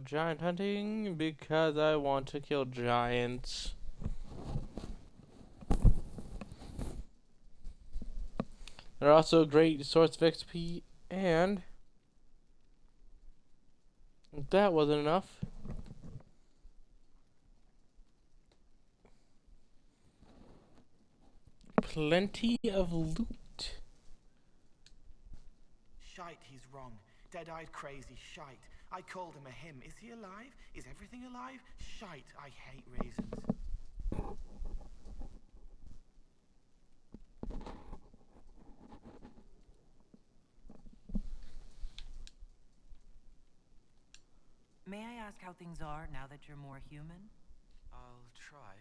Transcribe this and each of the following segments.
giant hunting because I want to kill giants. They're also a great source of XP, and if that wasn't enough, plenty of loot. Shite, he's wrong. Dead-eyed crazy shite. I called him a him. Is he alive? Is everything alive? Shite, I hate raisins. May I ask how things are now that you're more human? I'll try.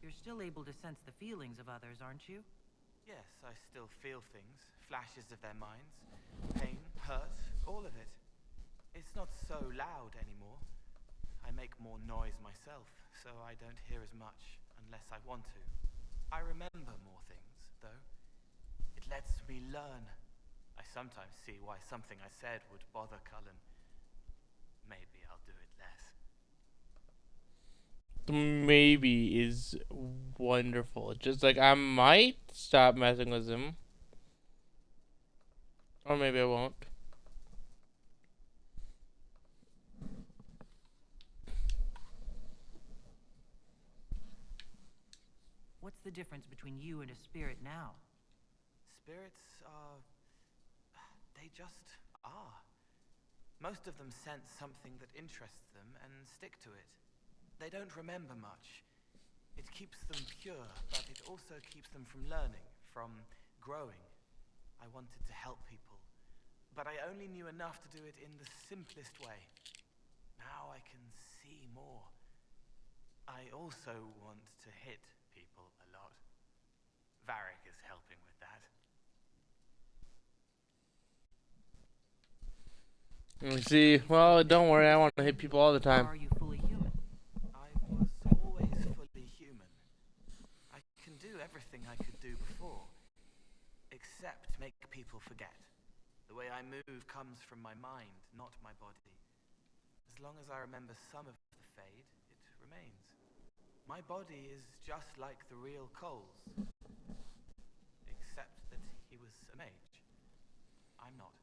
You're still able to sense the feelings of others, aren't you? Yes, I still feel things. Flashes of their minds. Pain, hurt, all of it. It's not so loud anymore. I make more noise myself, so I don't hear as much unless I want to. I remember more things, though. It lets me learn. I sometimes see why something I said would bother Cullen. Maybe I'll do it less. Maybe is wonderful. Just like I might stop messing with him. Or maybe I won't. What's the difference between you and a spirit now? Spirits are... they just are. Most of them sense something that interests them and stick to it. They don't remember much. It keeps them pure, but it also keeps them from learning, from growing. I wanted to help people, but I only knew enough to do it in the simplest way. Now I can see more. I also want to hit people a lot. Varric is helping with that. Let me see. Well, don't worry. I want to hit people all the time. Are you fully human? I was always fully human. I can do everything I could do before, except make people forget. The way I move comes from my mind, not my body. As long as I remember some of the fade, it remains. My body is just like the real Cole's, except that he was a mage. I'm not.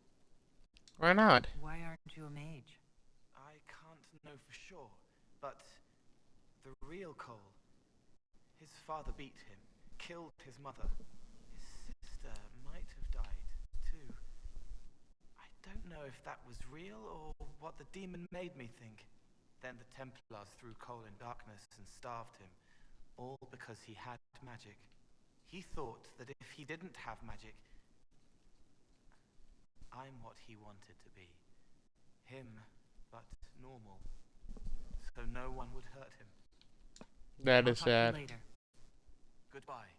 Why not? Why aren't you a mage? I can't know for sure, but the real Cole, his father beat him, killed his mother. His sister might have died, too. I don't know if that was real or what the demon made me think. Then the Templars threw Cole in darkness and starved him, all because he had magic. He thought that if he didn't have magic, I'm what he wanted to be. Him, but normal. So no one would hurt him. That I'll is talk to you sad. later. Goodbye.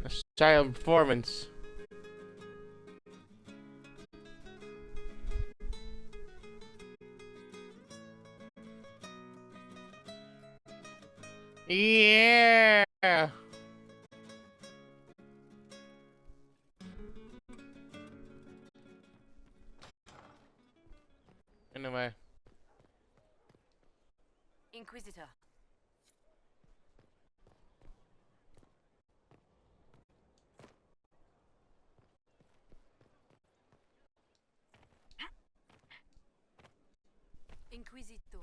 A silent performance. Yeah. Anyway. Inquisitor. Inquisitor.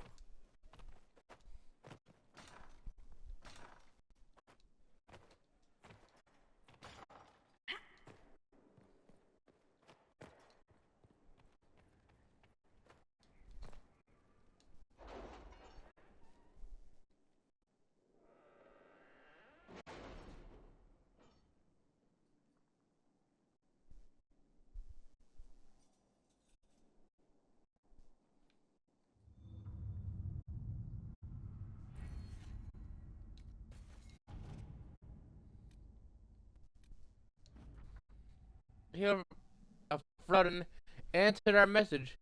Here, Frodden answered our message.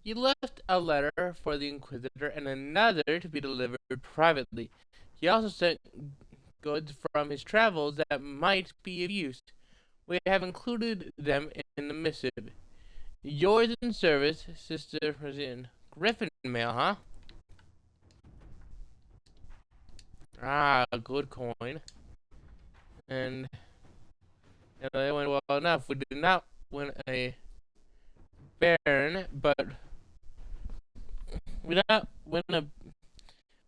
He left a letter for the Inquisitor and another to be delivered privately. He also sent goods from his travels that might be of use. We have included them in the missive. Yours in service, Sister Rosine. Griffin mail, huh? Ah, good coin. And they went well enough. We did not win a Baron, but we did not win a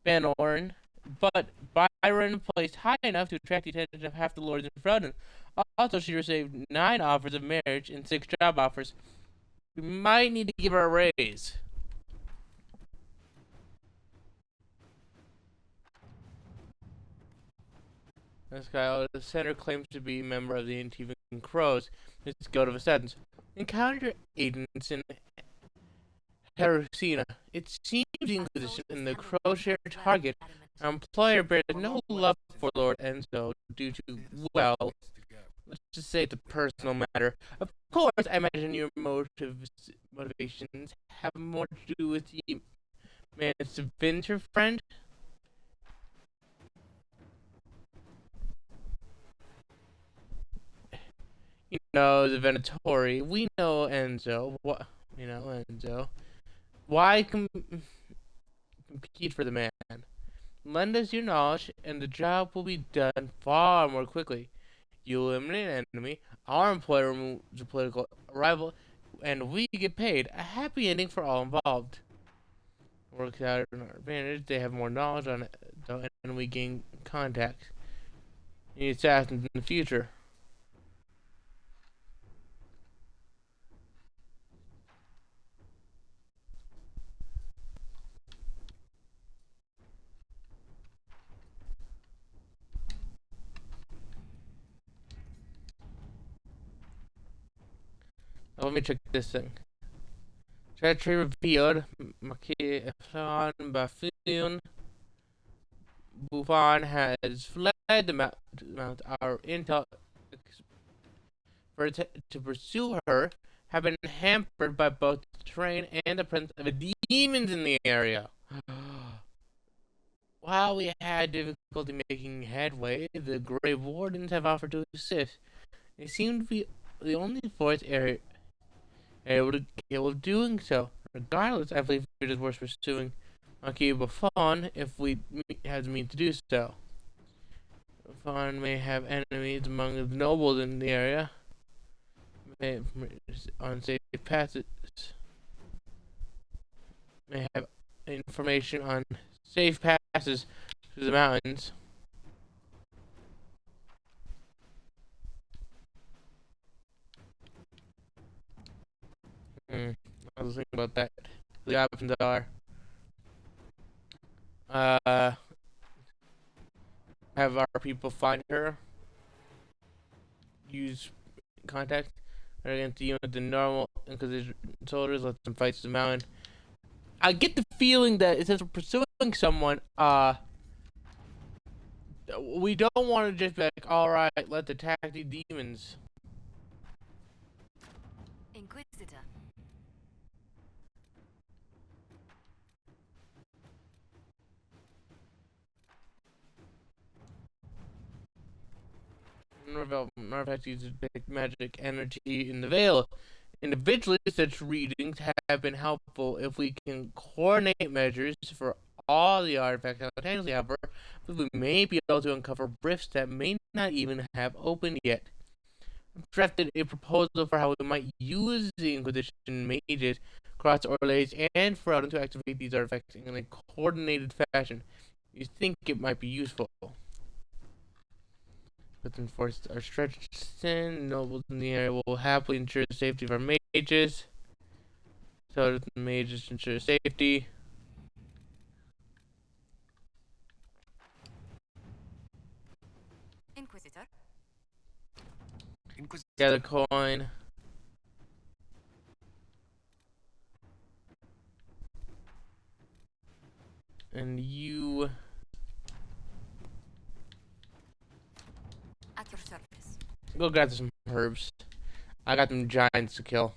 Banorn, but Byron placed high enough to attract the attention of half the lords in Frodden. Also, she received 9 offers of marriage and 6 job offers. We might need to give her a raise. This guy, the center claims to be a member of the Antivan Crows. It's Guild of Assassins. Encounter agents in Herusina. It seems the Inquisition and the Crows share a target. Our employer bears no love for Lord Enzo due to, well, let's just say it's a personal matter. Of course, I imagine your motivations have more to do with the man Vinter friend. You know, the Venatori. We know Enzo. What? You know, Enzo. Why compete for the man? Lend us your knowledge, and the job will be done far more quickly. You eliminate an enemy, our employer removes a political rival, and we get paid. A happy ending for all involved. Works out in our advantage. They have more knowledge on it, though, and we gain contacts. Need assassins in the future. Let me check this thing. Treachery revealed. Machiavellian Buffoon. Buffon has fled the mount. Our intel to pursue her have been hampered by both the terrain and the presence of demons in the area. While we had difficulty making headway, the Grave Wardens have offered to assist. They seem to be the only force area able of doing so. Regardless, I believe it is worth pursuing Marquis Buffon if we have the means to do so. Buffon may have enemies among the nobles in the area. On safe passes. May have information on safe passes through the mountains. I was thinking about that. The options are have our people find her, use contact, or against you with the normal Inquisition soldiers, let them fight the mountain. I get the feeling that since we're pursuing someone, we don't want to just be like, alright, let's attack the demons. Inquisitor. Narvac uses magic energy in the veil. Individually, such readings have been helpful if we can coordinate measures for all the artifacts simultaneously. However, we may be able to uncover rifts that may not even have opened yet. I've drafted a proposal for how we might use the Inquisition mages, Cross Orlays, and Frodden to activate these artifacts in a coordinated fashion. You think it might be useful? Let's enforce our stretched sin. Nobles in the area will happily ensure the safety of our mages. So that the mages ensure safety. Inquisitor. Gather coin. And you At your service. go gather some herbs. I got them giants to kill.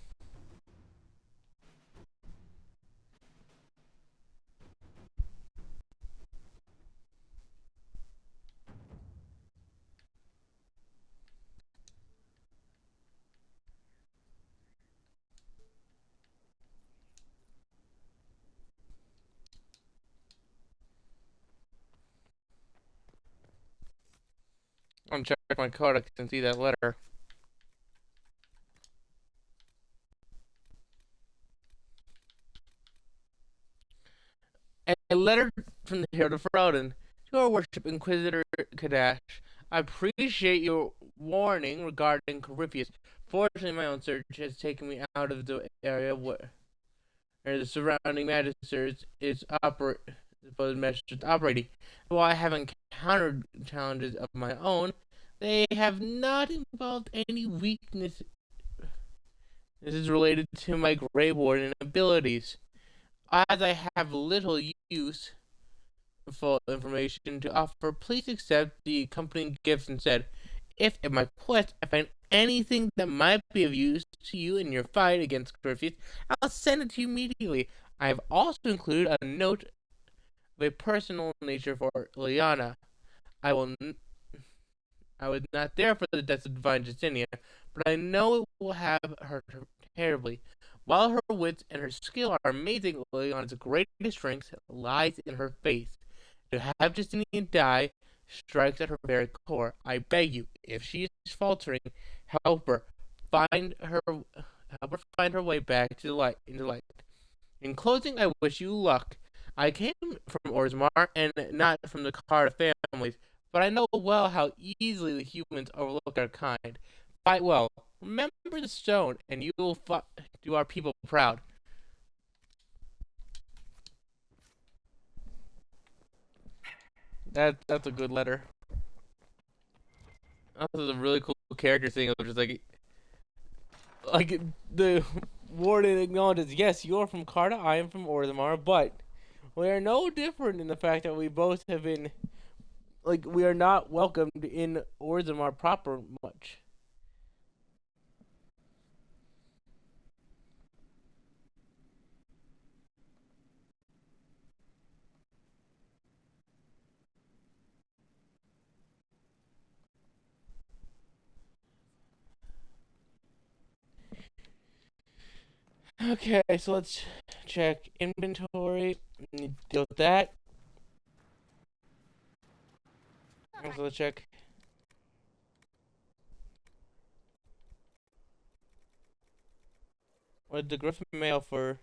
check my codex and see that letter. A letter from the Herald of Froden. Your worship, Inquisitor Kadash. I appreciate your warning regarding Corypheus. Fortunately, my own search has taken me out of the area where the surrounding magisters is operating. While I have encountered challenges of my own, they have not involved any weakness. This is related to my Grey Warden abilities. As I have little use full information to offer, please accept the accompanying gifts instead. If in my quest I find anything that might be of use to you in your fight against Griffith, I'll send it to you immediately. I have also included a note of a personal nature for Lyanna. I will I was not there for the death of Divine Justinia, but I know it will have hurt her terribly. While her wits and her skill are amazing, Lyanna's greatest strength lies in her faith. To have Justinian die strikes at her very core. I beg you, if she is faltering, help her find her help her find her way back to the light into light. In closing, I wish you luck. I came from Orzammar and not from the Carta families, but I know well how easily the humans overlook our kind. Fight well. Remember the stone, and you will do our people proud. That's a good letter. This is a really cool character thing of just like the warden acknowledges, yes, you're from Carta, I am from Orzammar, but we are no different in the fact that we both have been we are not welcomed in Orzammar proper much. Okay, so let's check inventory. Deal with that. So let's check. What did the Griffin mail for?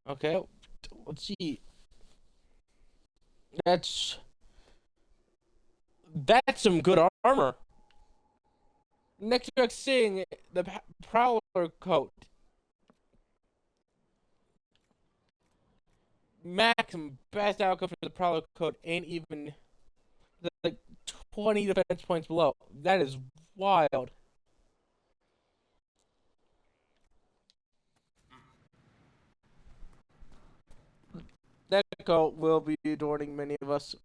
Okay, let's see. That's some good armor. Next to seeing the Prowler coat. Maximum best outcome for the Prowler coat ain't even like 20 defense points below. That is wild. That coat will be adorning many of us.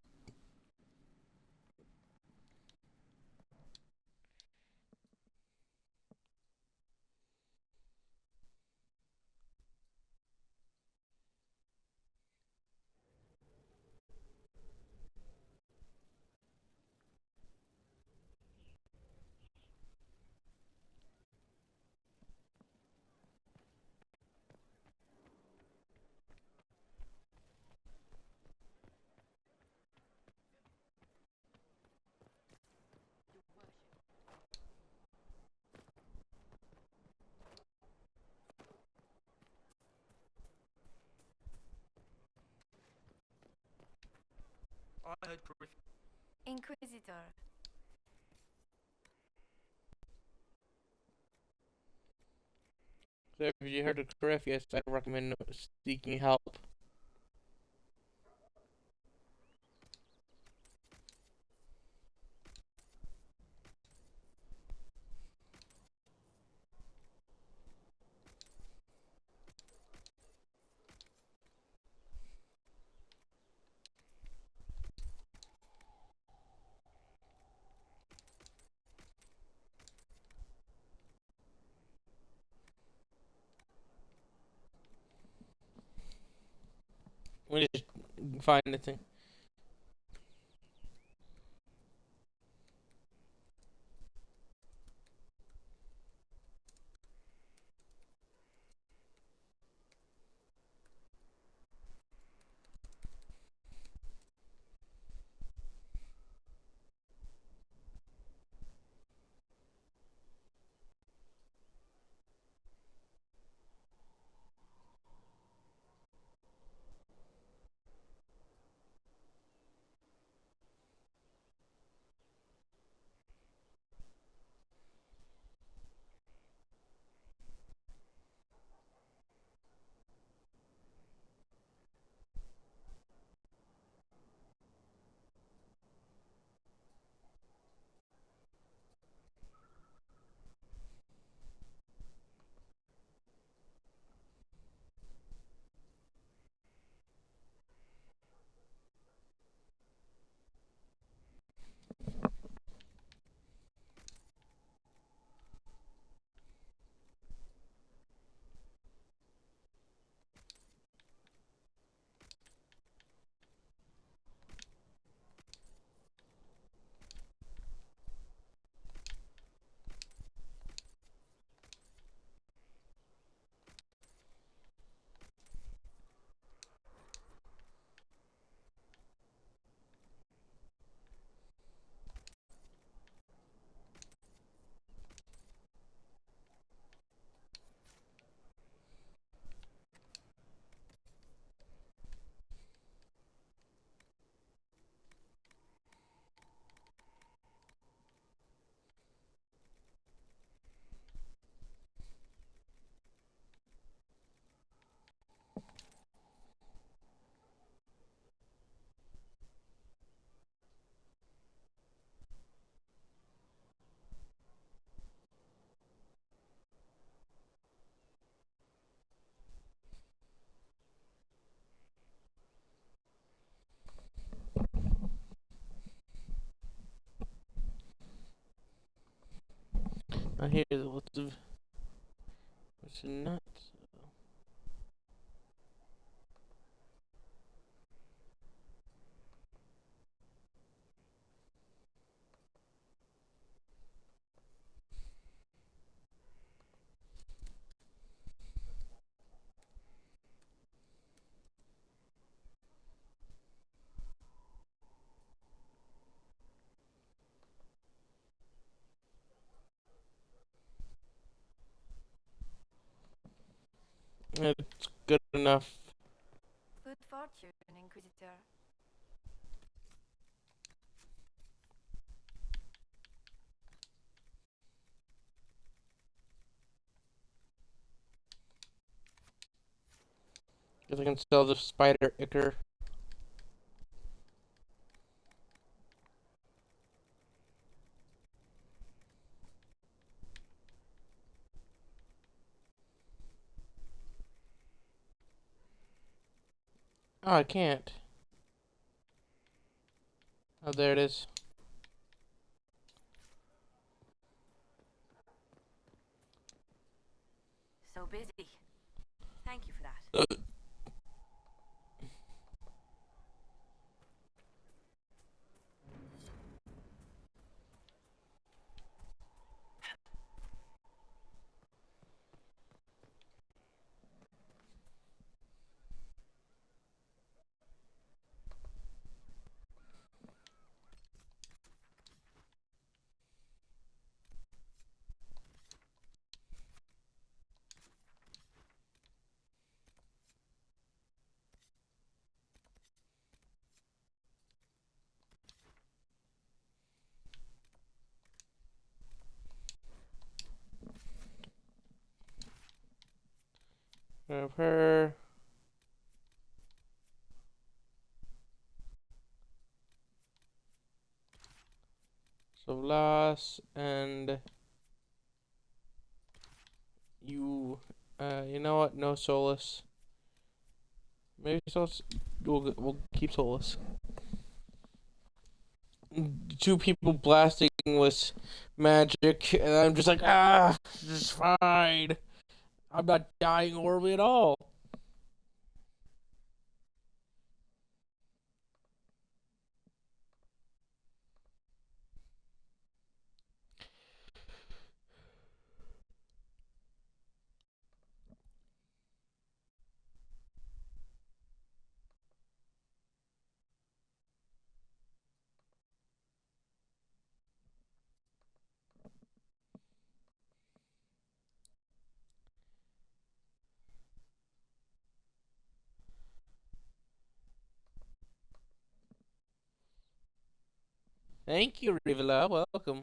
I heard Inquisitor. So if you heard of Griff, yes, I recommend seeking help. We just find the thing. I hear lots of. What's nuts? It's good enough. Good fortune, Inquisitor. Guess I can sell the spider ichor. Oh, I can't. Oh, there it is. So busy. Thank you for that. Grab her. So Las and you. You know what? No Solus. Maybe Solus. We'll keep Solus. Two people blasting with magic, and I'm just like, this is fine. I'm not dying horribly at all. Thank you, Rivela. Welcome.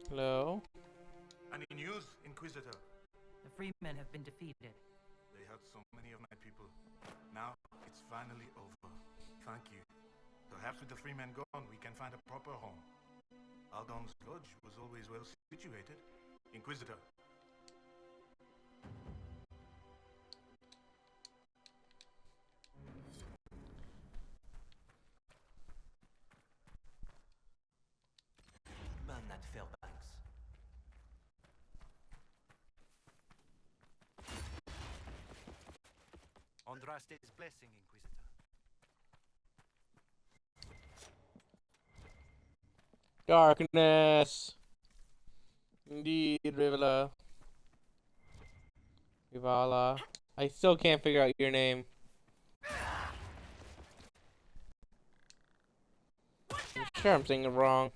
Hello. Any news, Inquisitor? The Freemen have been defeated. They hurt so many of my people. Now, it's finally over. Thank you. Perhaps with the Freemen gone, we can find a proper home. Aldon's lodge was always well situated. Inquisitor. Burn that Fairbanks. Andraste's blessing, Inquisitor. Darkness. Indeed, Rivela. Rivala. I still can't figure out your name. I'm sure I'm saying it wrong.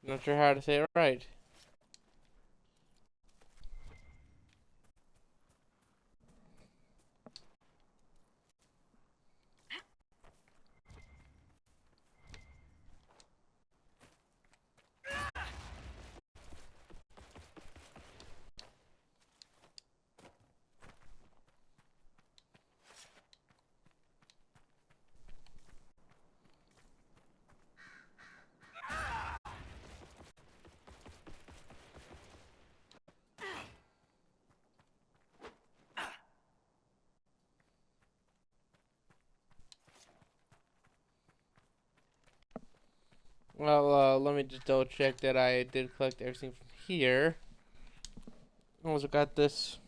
Not sure how to say it right. Well, let me just double check that I did collect everything from here. Also got this.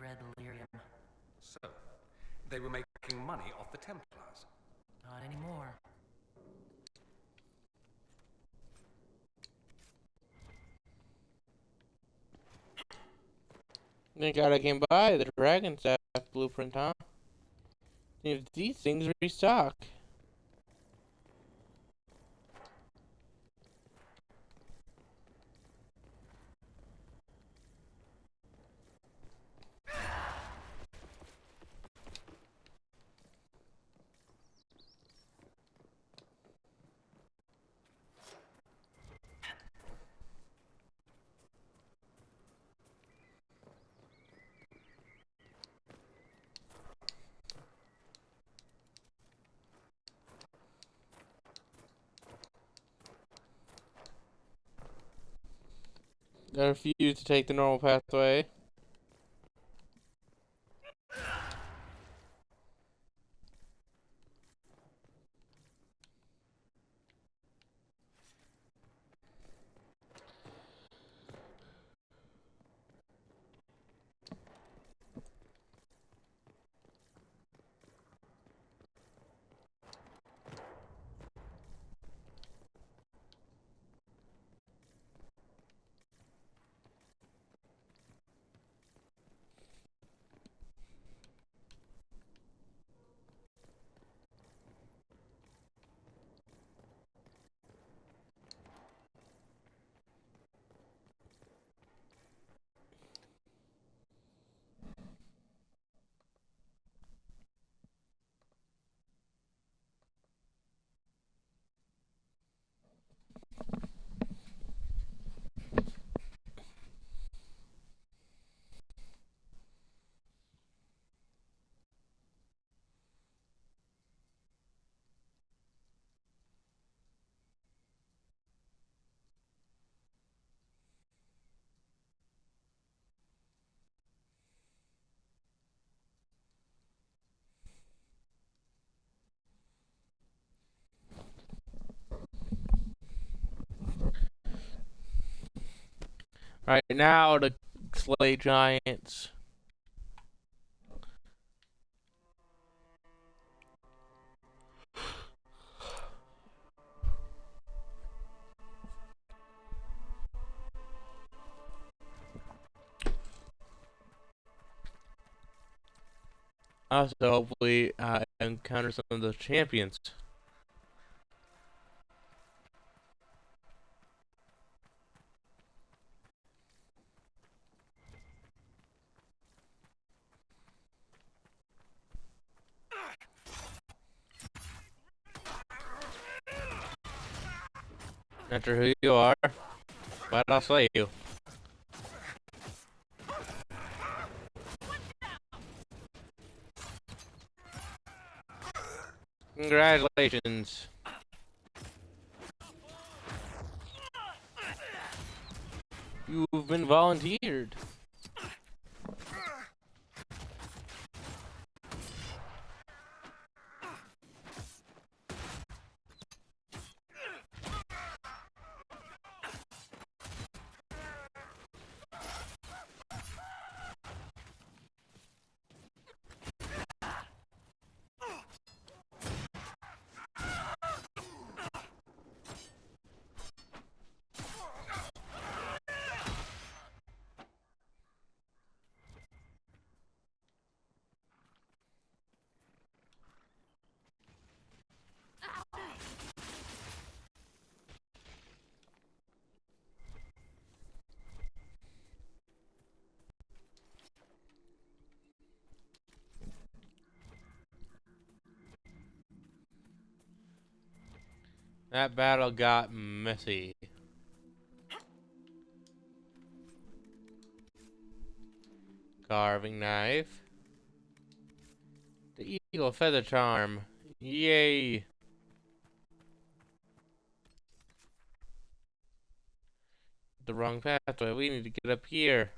Red lyrium. So, they were making money off the Templars. Not anymore. Think I can buy the Dragon Staff blueprint, huh? If these things restock. I refuse to take the normal pathway. Right now, to slay giants. Also, hopefully, encounter some of those champions. Not sure who you are, but I'll slay you. Congratulations. You've been volunteered. That battle got messy. Carving knife. The eagle feather charm. Yay. The wrong pathway. We need to get up here.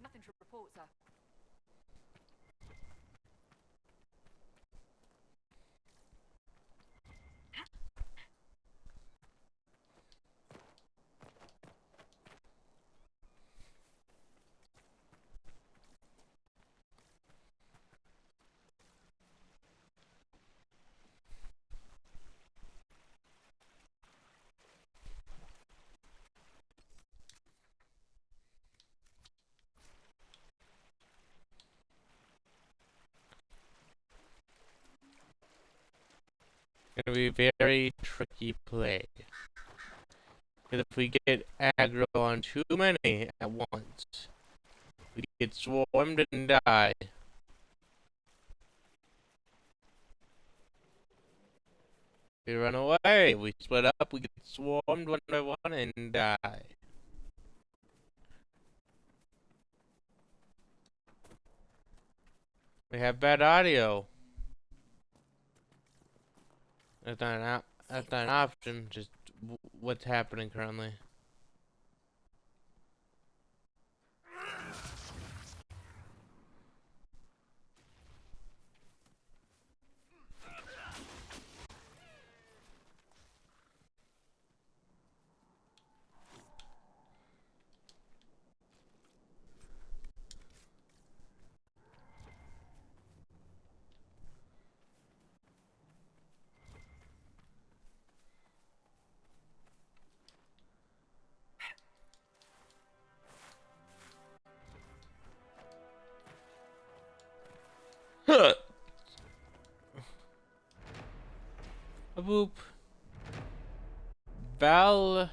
Nothing to report, sir. Gonna be a very tricky play. Because if we get aggro on too many at once, we get swarmed and die. We run away, we split up, we get swarmed one by one and die. We have bad audio. That's not an option, just what's happening currently. Huh. A boop. Valadahalan.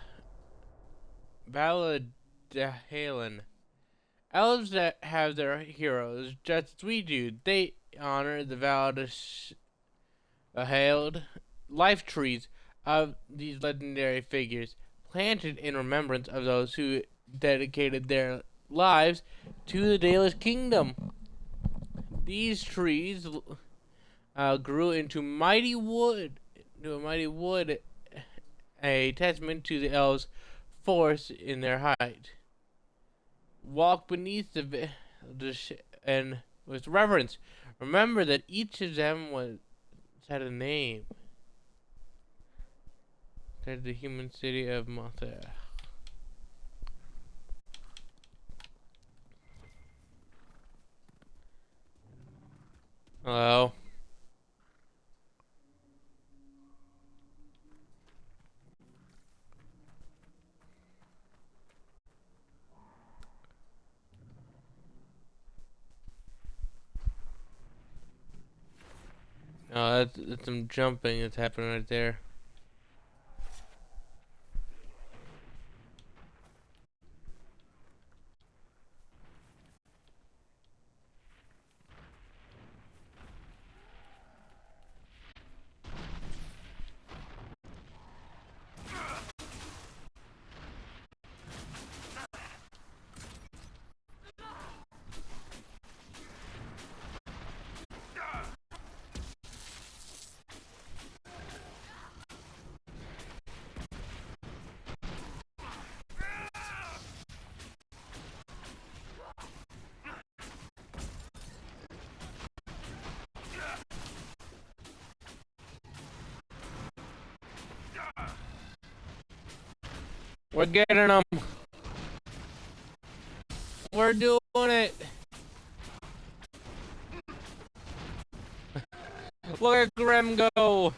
Elves that have their heroes, just as we do, they honor the Valadahailed life trees of these legendary figures, planted in remembrance of those who dedicated their lives to the Dalish kingdom. These trees grew into a mighty wood, a testament to the elves' force in their height. Walk beneath and with reverence. Remember that each of them had a name. There's the human city of Mother. Hello. Oh, that's some jumping that's happening right there. We're getting them. We're doing it. Look at Grim go.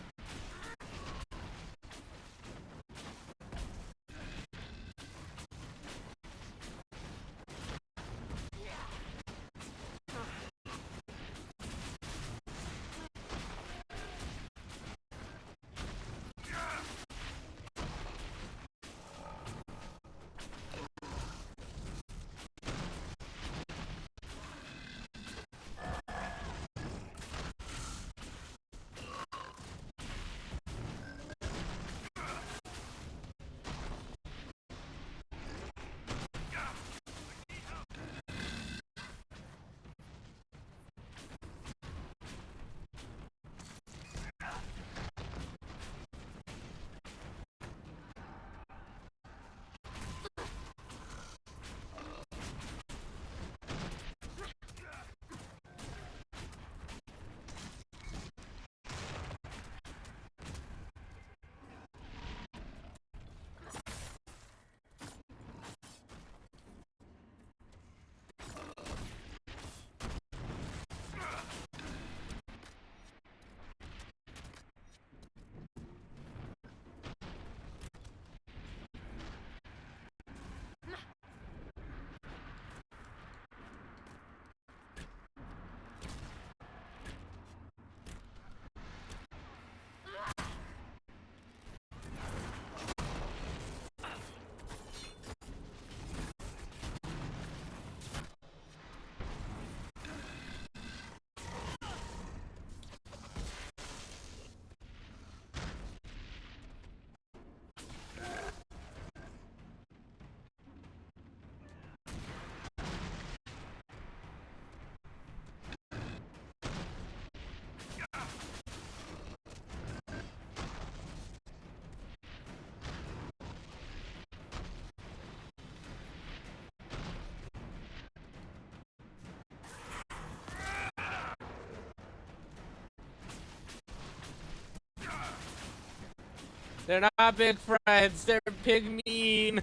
They're not big friends. They're pig mean.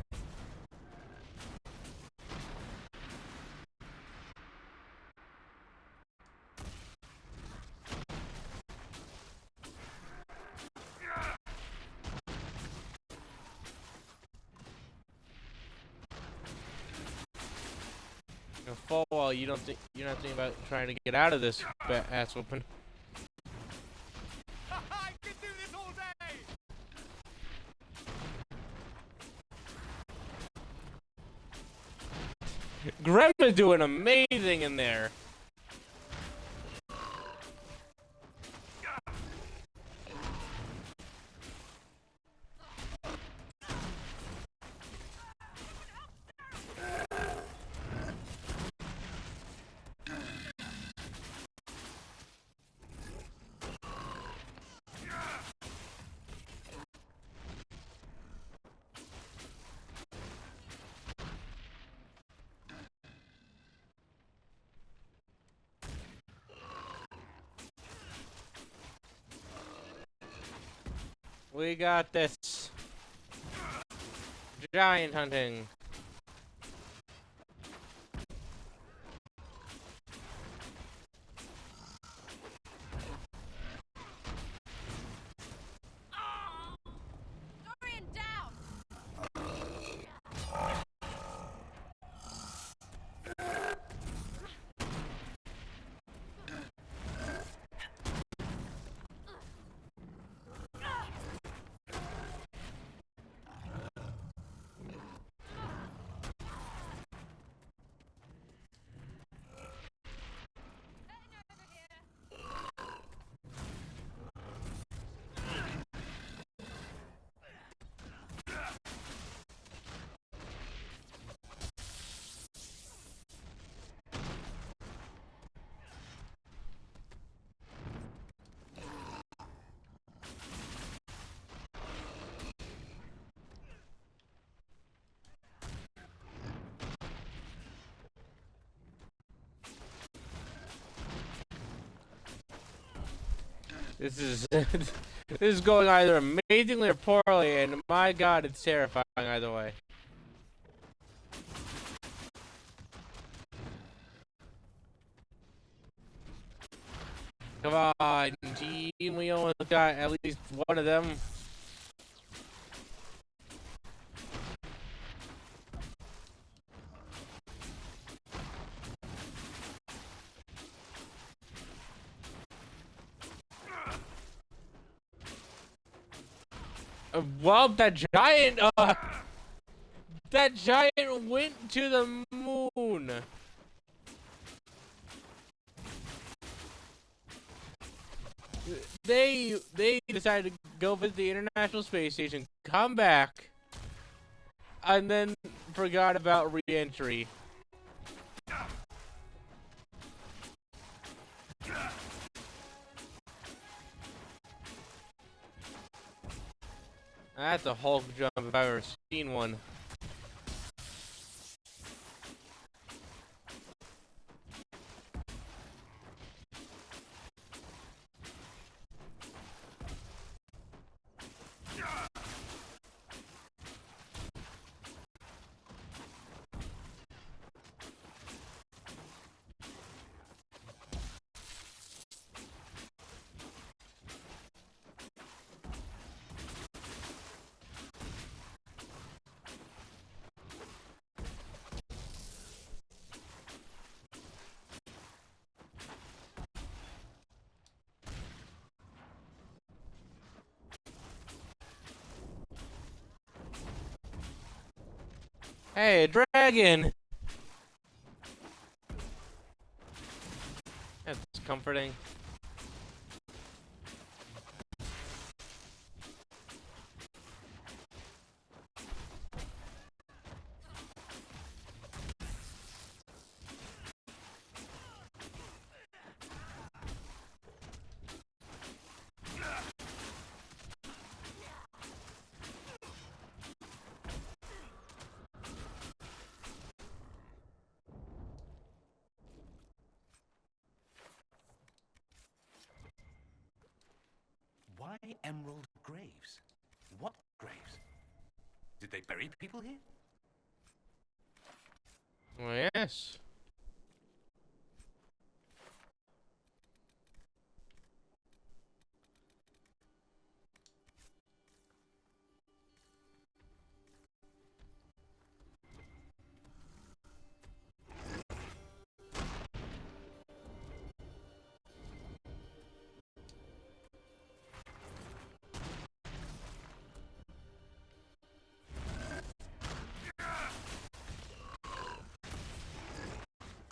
Full well, you're not thinking about trying to get out of this ass whooping. I can do this all day! Grandma's doing amazing in there. We got this. Giant hunting. Dorian, down! This is This is going either amazingly or poorly, and my god, it's terrifying either way. Come on, team, we almost got at least one of them. Well, that giant went to the moon. They decided to go visit the International Space Station, come back, and then forgot about re-entry. That's a Hulk jump if I've ever seen one. Hey, a dragon! That's comforting. Why emerald graves? What graves? Did they bury people here? Well, yes.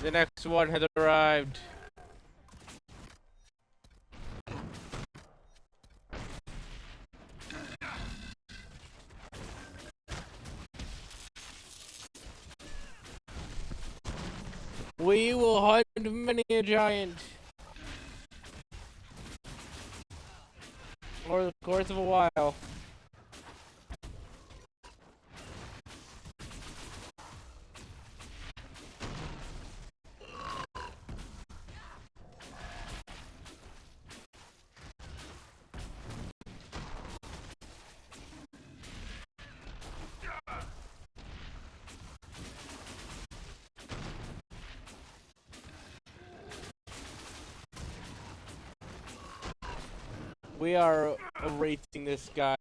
The next one has arrived. We will hunt many a giant over the course of a while. We are racing this guy.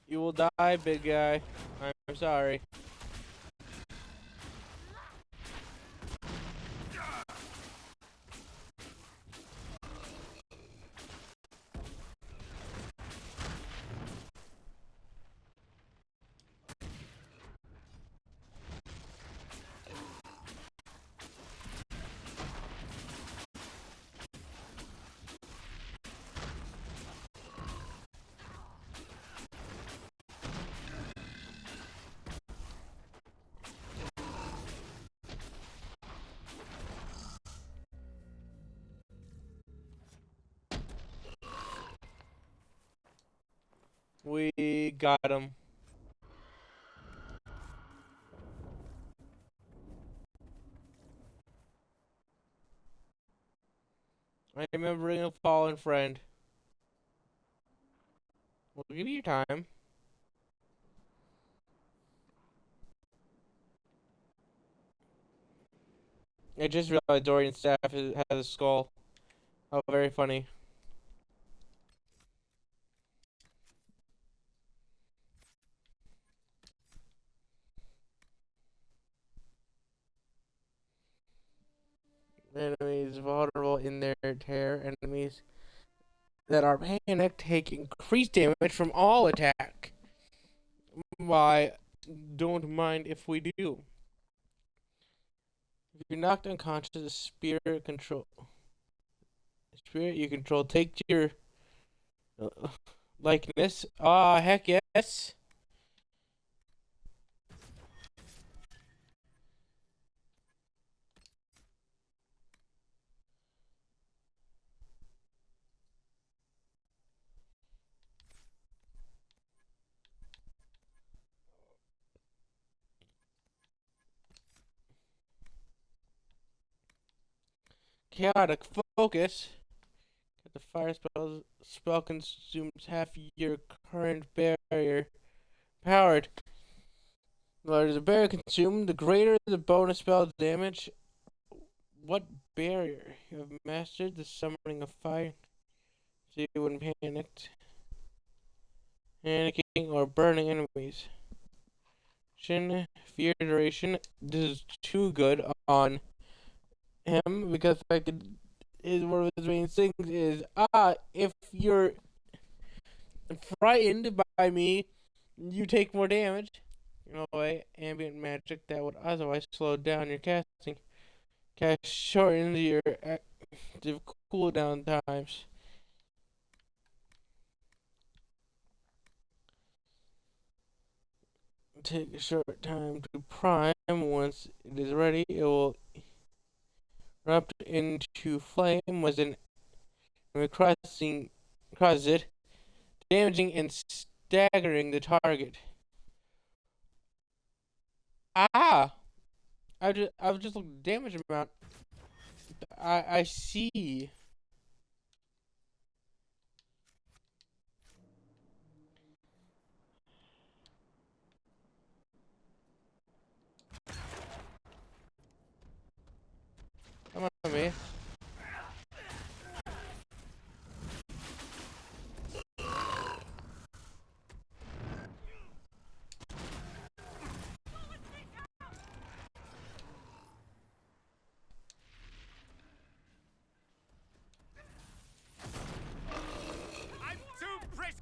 You will die, big guy. I'm sorry. We got him. I am remembering a fallen friend. We'll give you time. I just realized Dorian's staff has a skull. Oh, very funny. Enemies vulnerable in their terror. Enemies that are panicked take increased damage from all attack. Why, don't mind if we do. If you're knocked unconscious, the spirit you control take your likeness. Ah, heck yes. Chaotic focus. The fire spell consumes half your current barrier. Powered. The larger the barrier consumed, the greater the bonus spell damage. What barrier? You have mastered the summoning of fire. So you wouldn't panicking or burning enemies. Fear duration. This is too good on him because one of his main things is if you're frightened by me, you take more damage. In a way, ambient magic that would otherwise slow down your casting. Cast shortens your active cooldown times. Take a short time to prime. Once it is ready, it will erupt into flame as an enemy crosses it, damaging and staggering the target. Ah! I was just looking at the damage amount. I see. Come on, man. I'm too precious.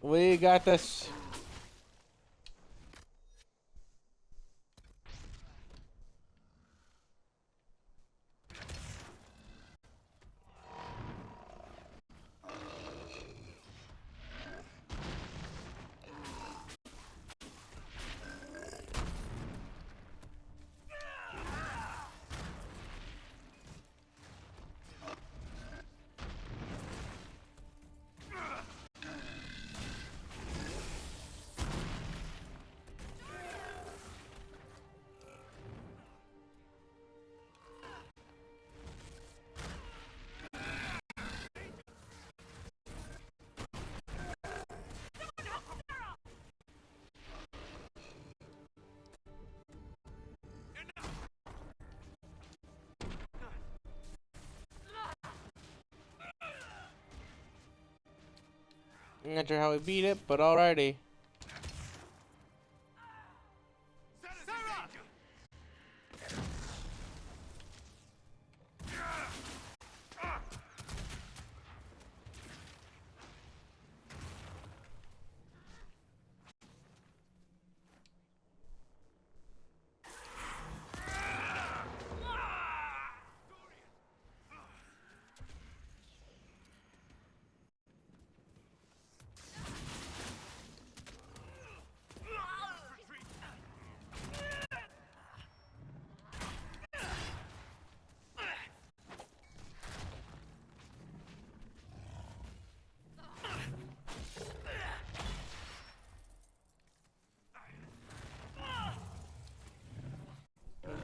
We got this. I'm not sure how we beat it, but alrighty. Sarah!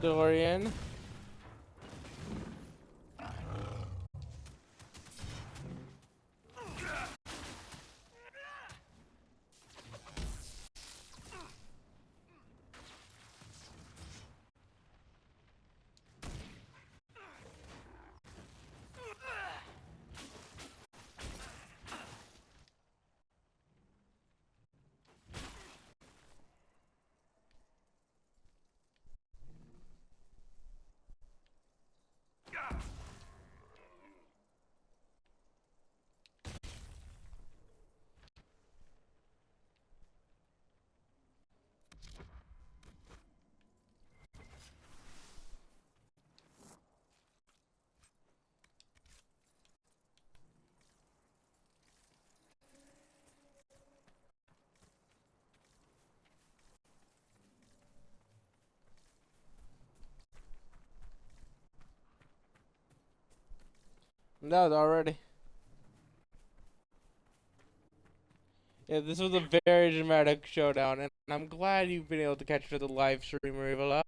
Dorian. That was already. Yeah, this was a very dramatic showdown, and I'm glad you've been able to catch the live stream, Rivola.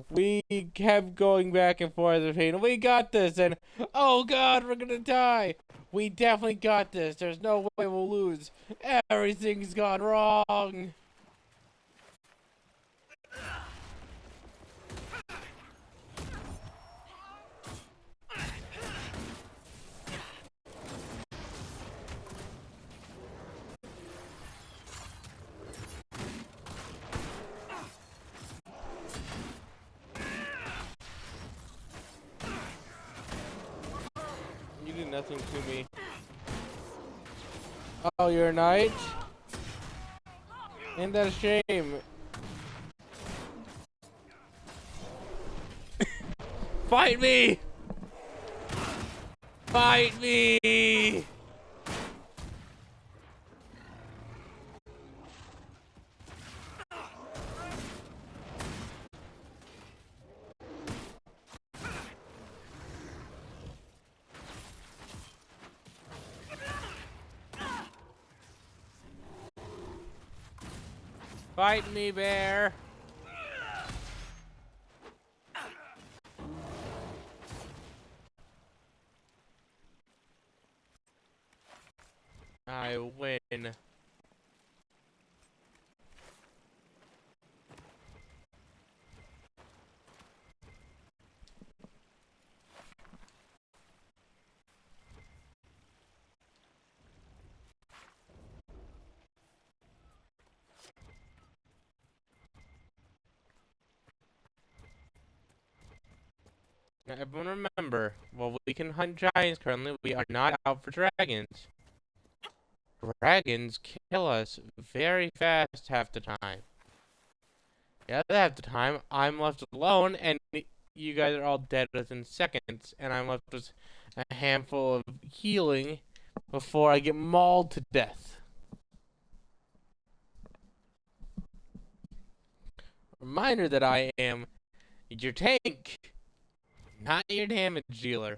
We kept going back and forth between, we got this, and oh god, we're gonna die. We definitely got this. There's no way we'll lose. Everything's gone wrong. You did nothing to me. Oh, you're a knight? Ain't that a shame? Fight me! Fight me! Fight me, bear! I win. Now, everyone remember, while we can hunt giants currently, we are not out for dragons. Dragons kill us very fast half the time. The other half the time, I'm left alone, and you guys are all dead within seconds, and I'm left with a handful of healing before I get mauled to death. Reminder that I am your tank, not your damage dealer.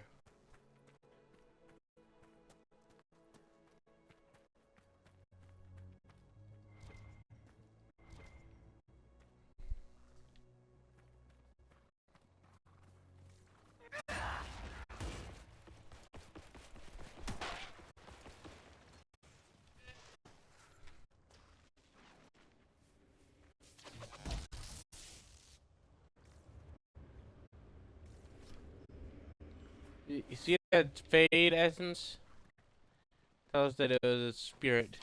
You see that fade essence? Tells us that it was a spirit.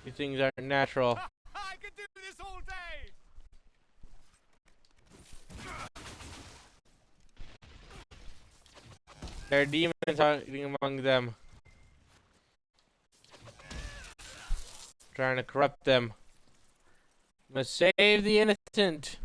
These things aren't natural. I could do this all day! There are demons hiding among them. Trying to corrupt them. Must save the innocent.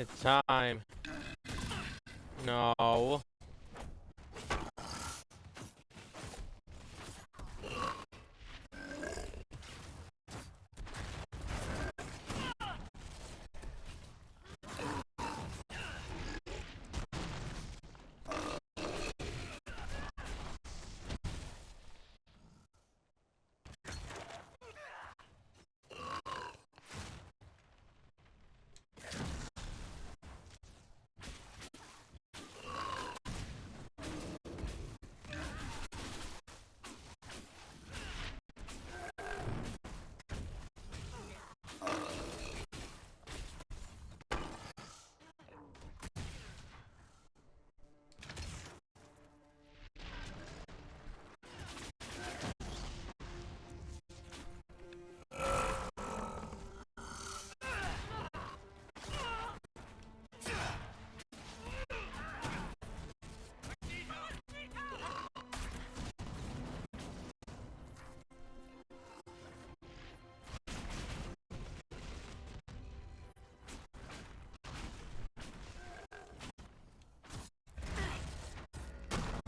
It's time. No.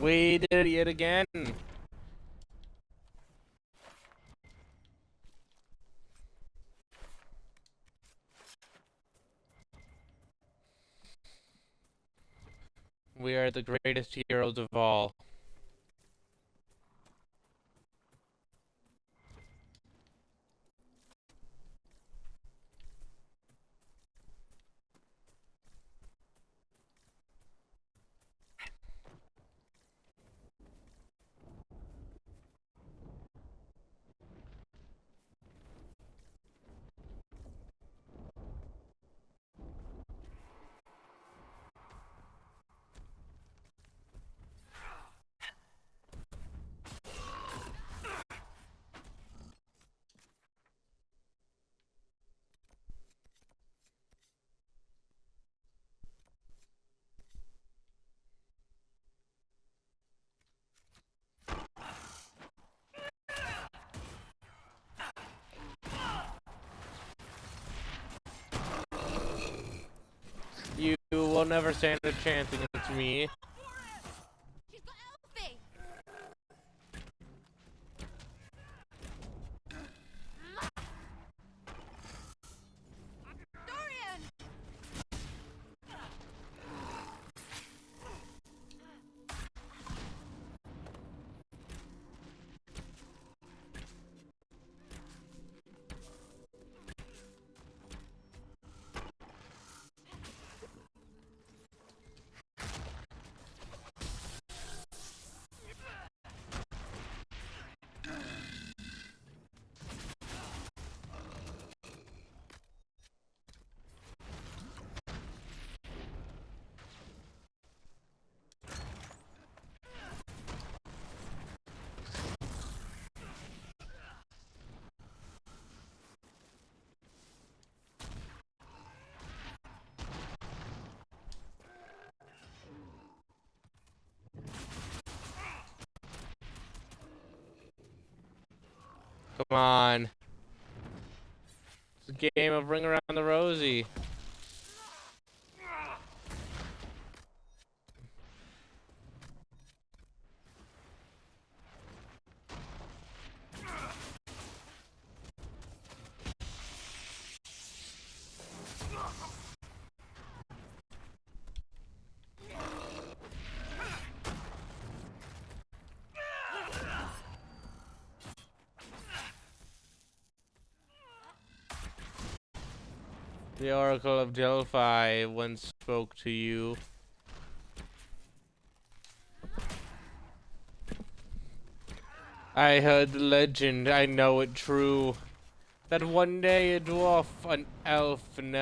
We did it yet again. We are the greatest heroes of all. You will never stand a chance against me. She's got Elfie! Dorian! Come on. It's a game of Ring Around the Rosie. The Oracle of Delphi once spoke to you. I heard the legend, I know it true, that one day a dwarf, an elf, and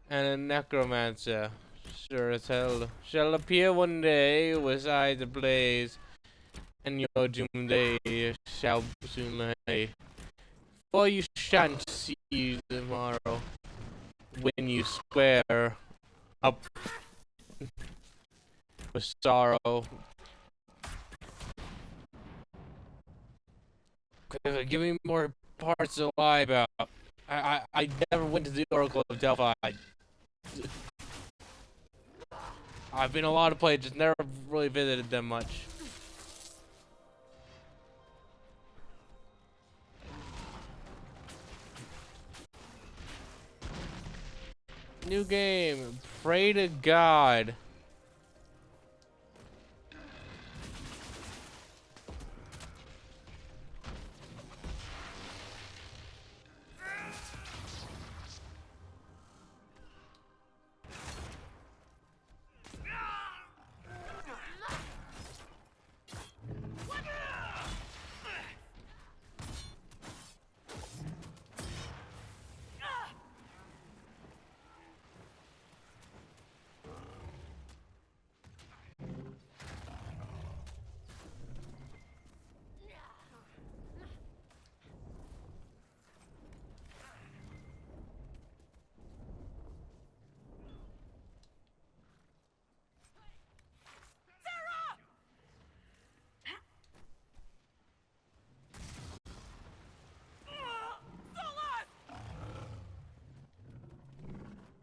a necromancer, sure as hell, shall appear one day with eyes ablaze, and your doomed day shall soon lay. For you shan't see tomorrow, when you square up with sorrow. Give me more parts to lie about. I never went to the Oracle of Delphi. I've been a lot of places, just never really visited them much. New game. Pray to God.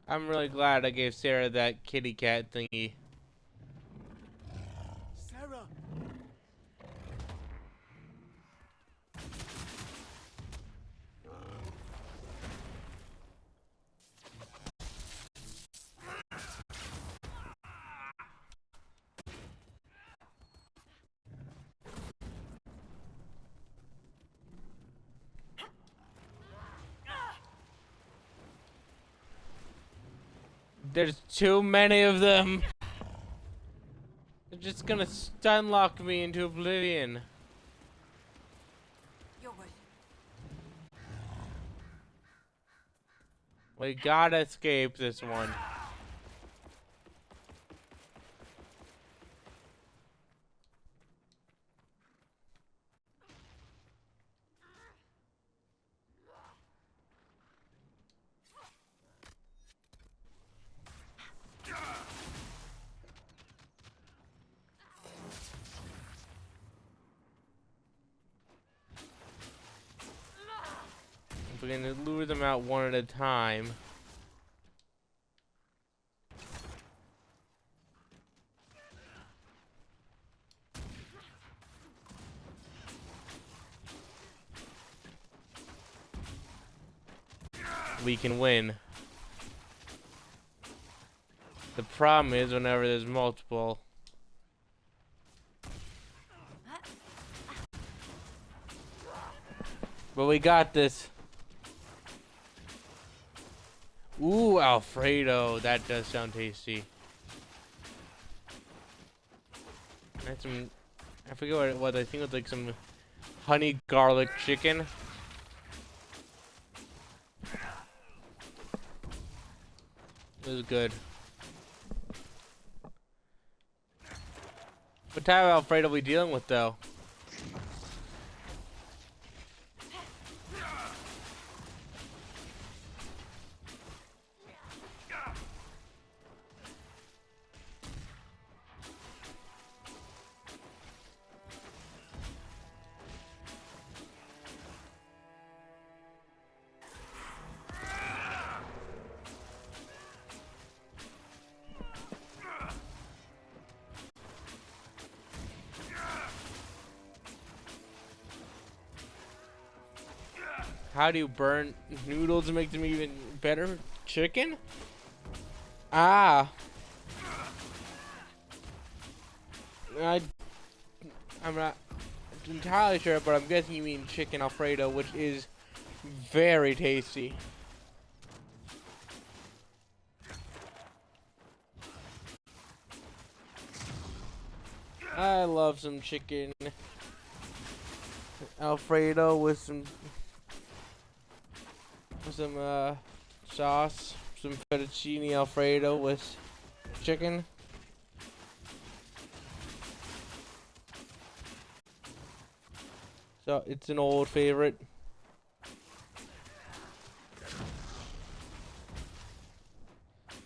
I'm really glad I gave Sarah that kitty cat thingy. Sarah! There's too many of them. They're just gonna stun lock me into oblivion. You're good. We gotta escape this one. If we're gonna lure them out one at a time. We can win. The problem is whenever there's multiple. But we got this. Ooh, Alfredo. That does sound tasty. That's some, I forget what it was. I think it was like some honey garlic chicken. It was good. What type of Alfredo are we dealing with, though? How do you burn noodles to make them even better? Chicken? Ah. I'm not entirely sure, but I'm guessing you mean chicken Alfredo, which is very tasty. I love some chicken Alfredo with some sauce, some fettuccine Alfredo with chicken. So it's an old favorite.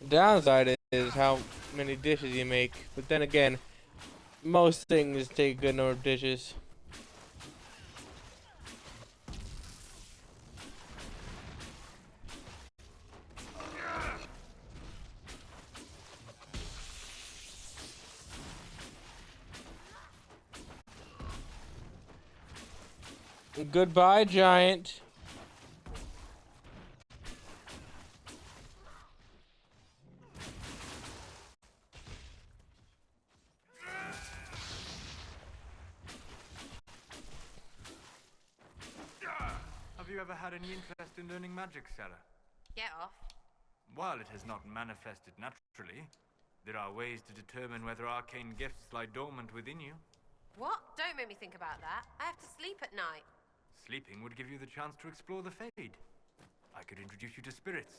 The downside is how many dishes you make, but then again, most things take a good number of dishes. Goodbye, giant. Have you ever had any interest in learning magic, Sarah? Get off. While it has not manifested naturally, there are ways to determine whether arcane gifts lie dormant within you. What? Don't make me think about that. I have to sleep at night. Sleeping would give you the chance to explore the Fade. I could introduce you to spirits.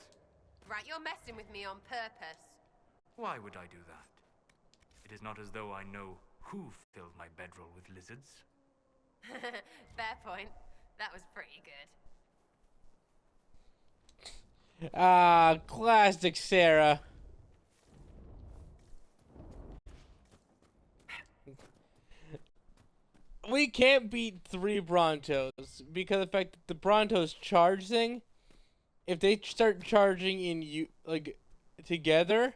Right, you're messing with me on purpose. Why would I do that? It is not as though I know who filled my bedroll with lizards. Fair point. That was pretty good. Ah, classic Sarah. We can't beat 3 Brontos because of the fact that the Brontos charge thing, if they start charging in you like together,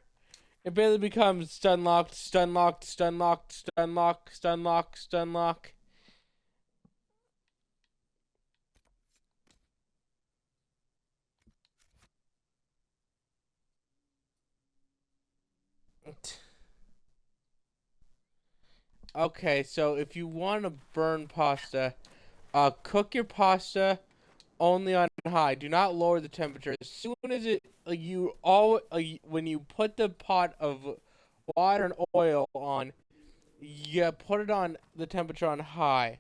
it basically becomes stun locked, stun locked, stun locked, stun lock, stun lock, stun lock. Okay, so if you want to burn pasta, cook your pasta only on high. Do not lower the temperature. As soon as it when you put the pot of water and oil on, you put it on the temperature on high,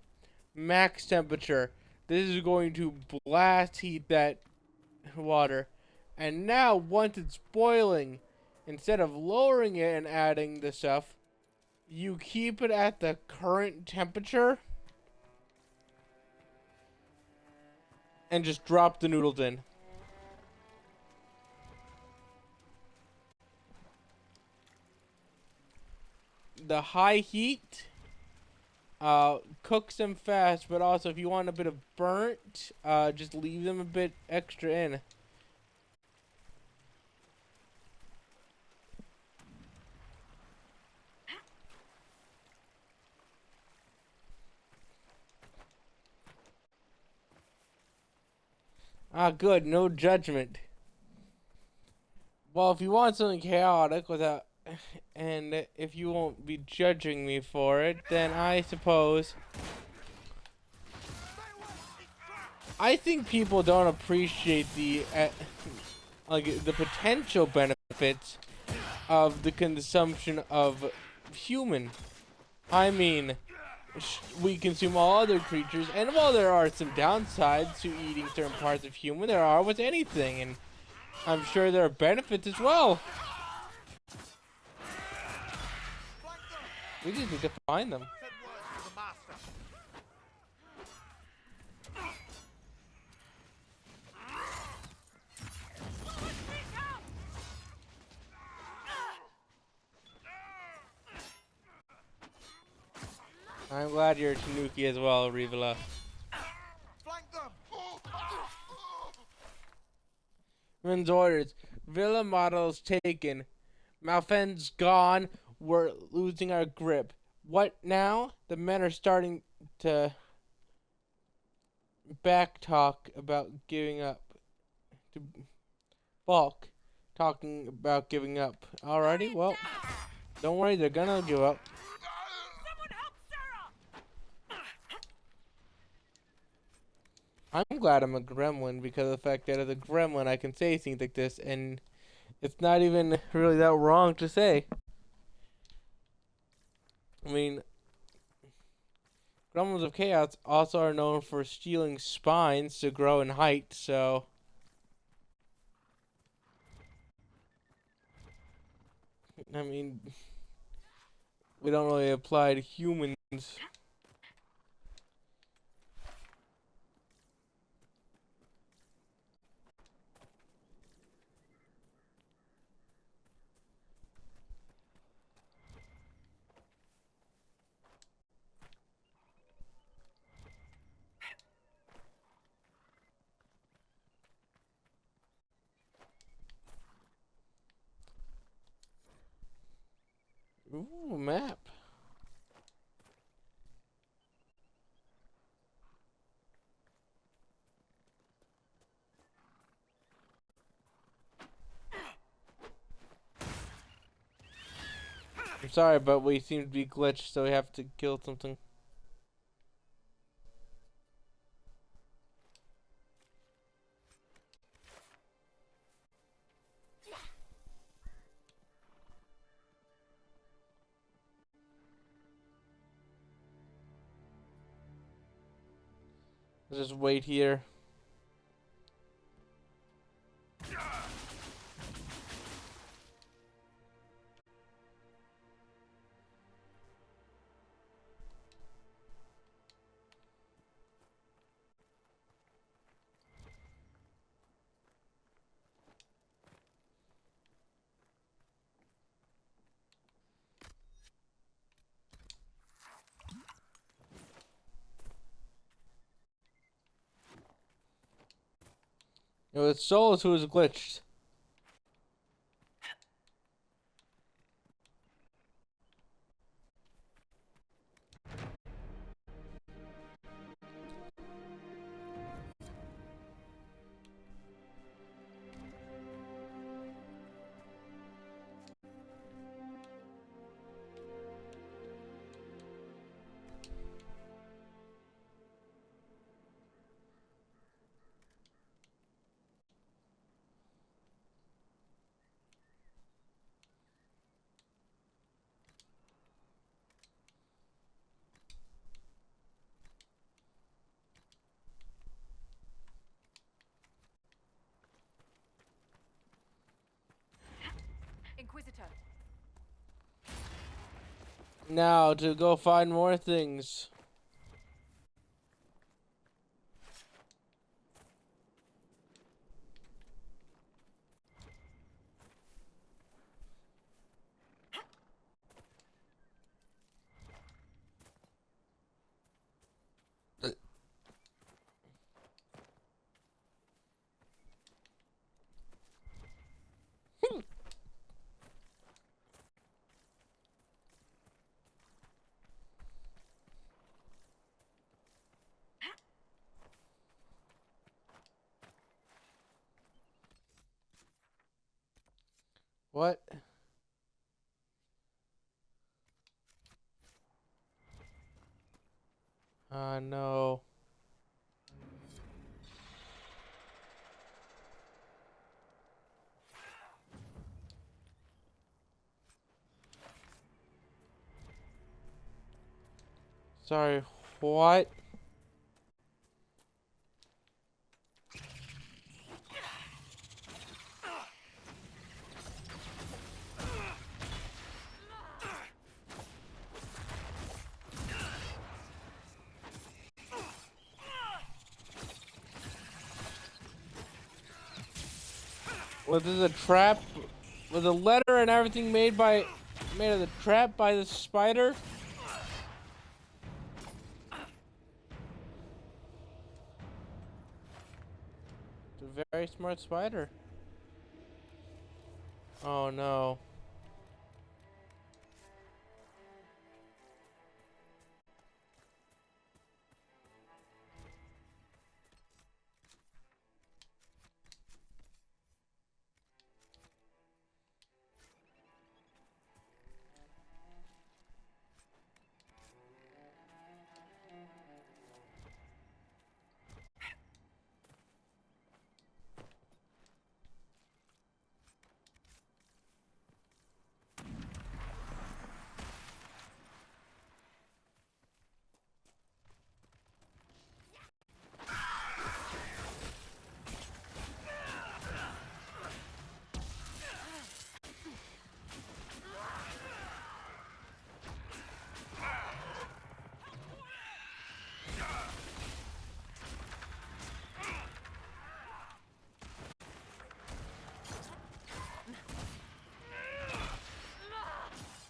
max temperature. This is going to blast heat that water, and now once it's boiling, instead of lowering it and adding the stuff, you keep it at the current temperature and just drop the noodles in. The high heat cooks them fast, but also if you want a bit of burnt, just leave them a bit extra in. Ah, good, no judgment. Well, if you want something chaotic without, and if you won't be judging me for it, then I suppose I think people don't appreciate the the potential benefits of the consumption of human. I mean, we consume all other creatures, and while there are some downsides to eating certain parts of human, there are with anything, and I'm sure there are benefits as well. We just need to find them. I'm glad you're a Tanuki as well, Rivala. Men's orders. Villa models taken. Malfen's gone. We're losing our grip. What now? The men are starting to backtalk about giving up. To Bulk talking about giving up. Alrighty, well, don't worry, they're gonna give up. I'm glad I'm a gremlin because of the fact that as a gremlin I can say things like this, and it's not even really that wrong to say. I mean, gremlins of chaos also are known for stealing spines to grow in height, so I mean, we don't really apply to humans. Ooh, map. I'm sorry, but we seem to be glitched, so we have to kill something. Let's just wait here. It was Solus who was glitched. Inquisitor. Now to go find more things. What? No. Sorry, what? Well, this is a trap with a letter and everything made of the trap by the spider. It's a very smart spider. Oh no.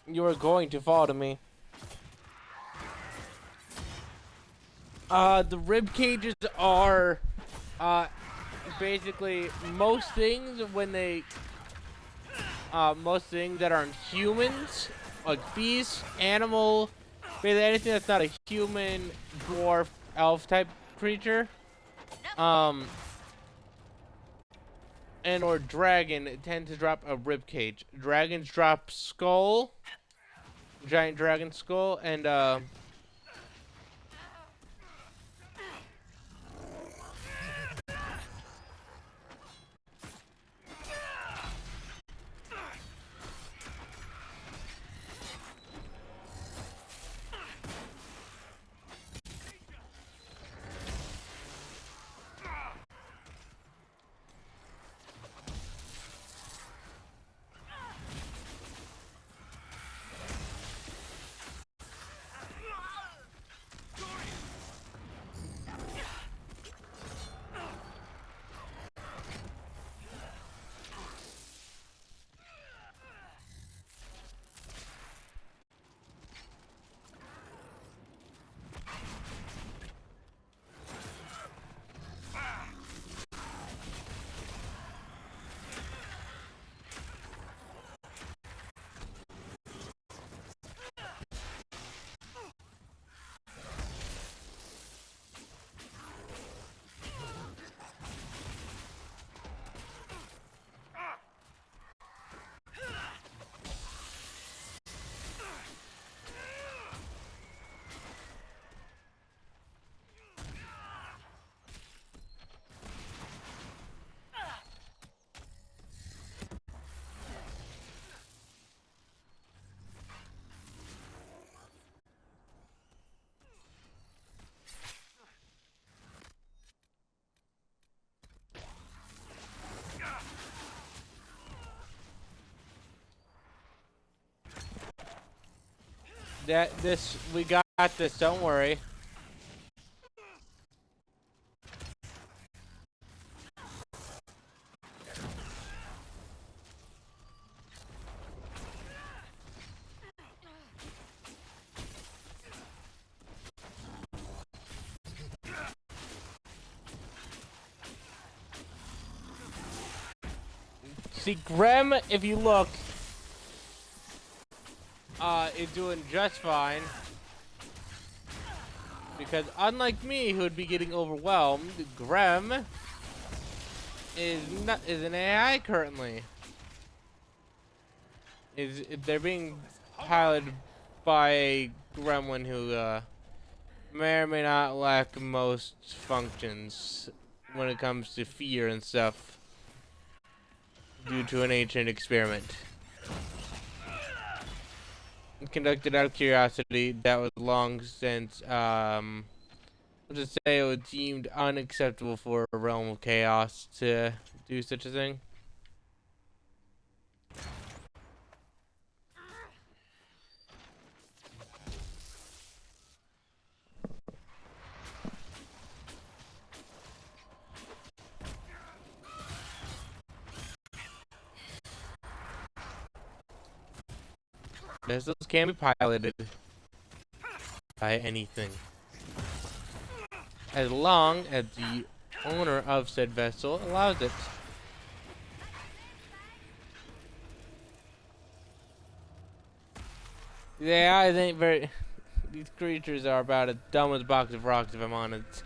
You are going to fall to me. The rib cages are, basically most things when they, most things that aren't humans, like beasts, animal, basically anything that's not a human, dwarf, elf type creature, and or dragon tend to drop a rib cage. Dragons drop skull, giant dragon skull, and We got this. Don't worry. See, Grem, if you look, is doing just fine. Because unlike me, who would be getting overwhelmed, Grem is an AI currently. They're being piloted by a gremlin who may or may not lack most functions when it comes to fear and stuff due to an ancient experiment conducted out of curiosity that was long since let's just say it was deemed unacceptable for a realm of chaos to do such a thing. Vessels can be piloted by anything, as long as the owner of said vessel allows it. The AIs ain't very... These creatures are about as dumb as a box of rocks, if I'm honest.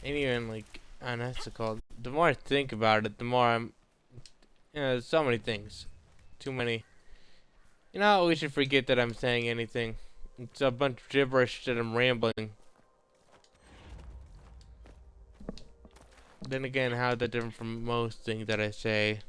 Ain't even, like, unethical. The more I think about it, the more I'm... You know, there's so many things. Too many. You know, we should forget that I'm saying anything. It's a bunch of gibberish that I'm rambling. Then again, how is that different from most things that I say?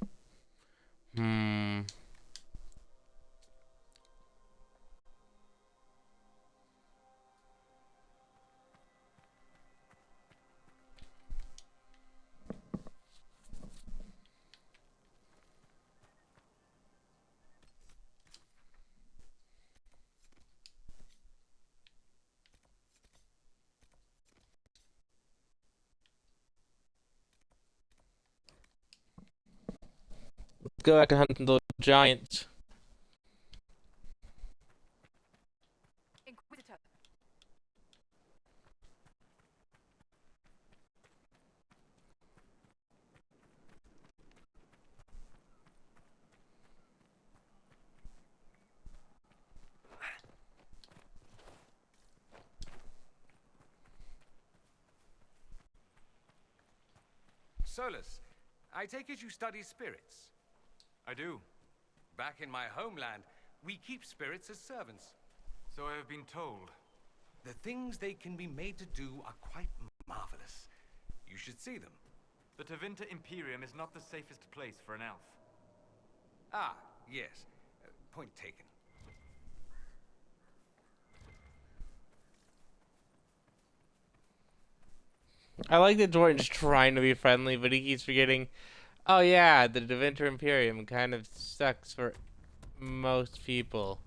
Let's go back and hunt those giants. Inquisitor. Solus, I take it you study spirits. I do. Back in my homeland, we keep spirits as servants. So I have been told. The things they can be made to do are quite marvelous. You should see them. The Tevinter Imperium is not the safest place for an elf. Ah, yes. Point taken. I like that Jordan's trying to be friendly, but he keeps forgetting. Oh yeah, the Tevinter Imperium kind of sucks for most people.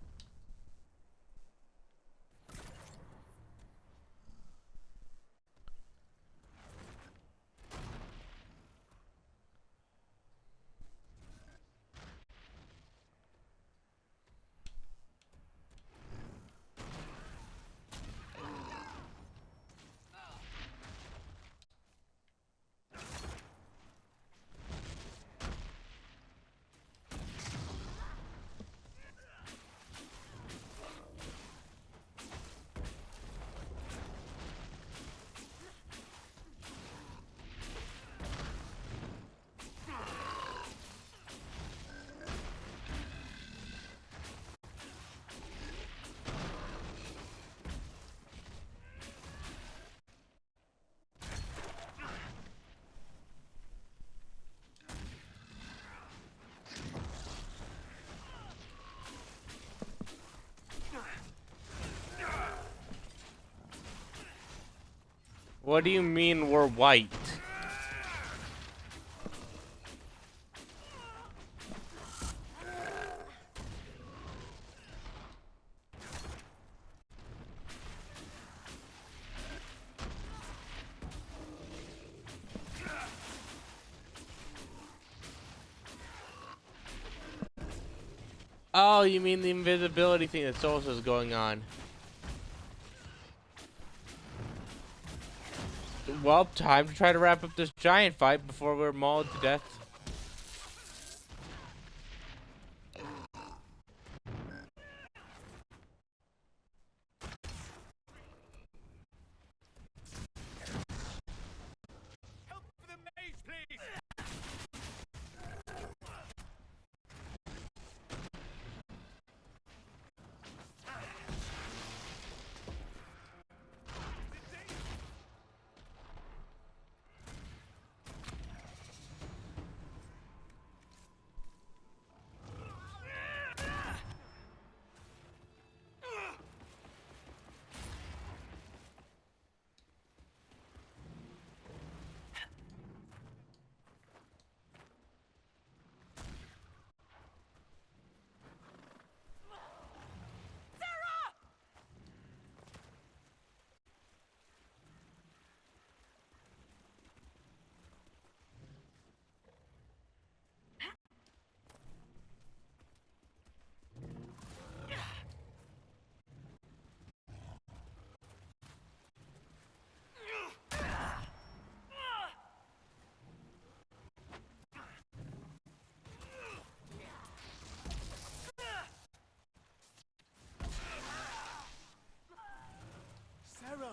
What do you mean we're white? Oh, you mean the invisibility thing that's also going on. Well, time to try to wrap up this giant fight before we're mauled to death. Help the mage, please! Sarah!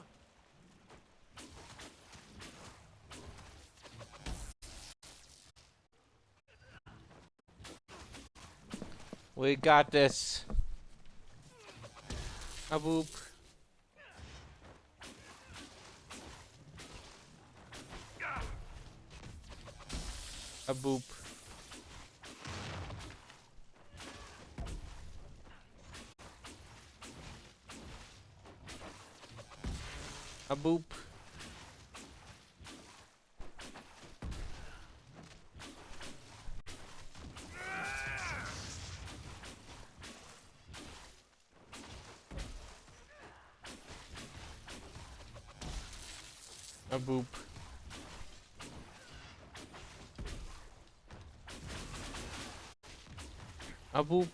We got this. A boop. A boop. A boop. A boop. A boop.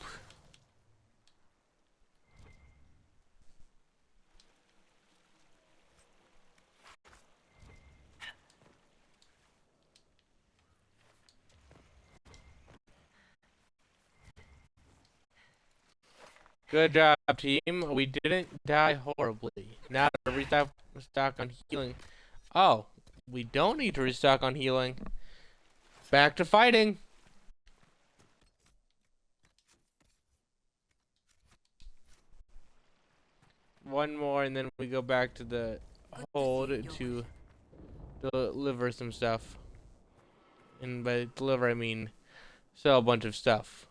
Good job, team. We didn't die horribly. Now to restock on healing. Oh, we don't need to restock on healing. Back to fighting. One more, and then we go back to the hold to deliver some stuff. And by deliver, I mean sell a bunch of stuff.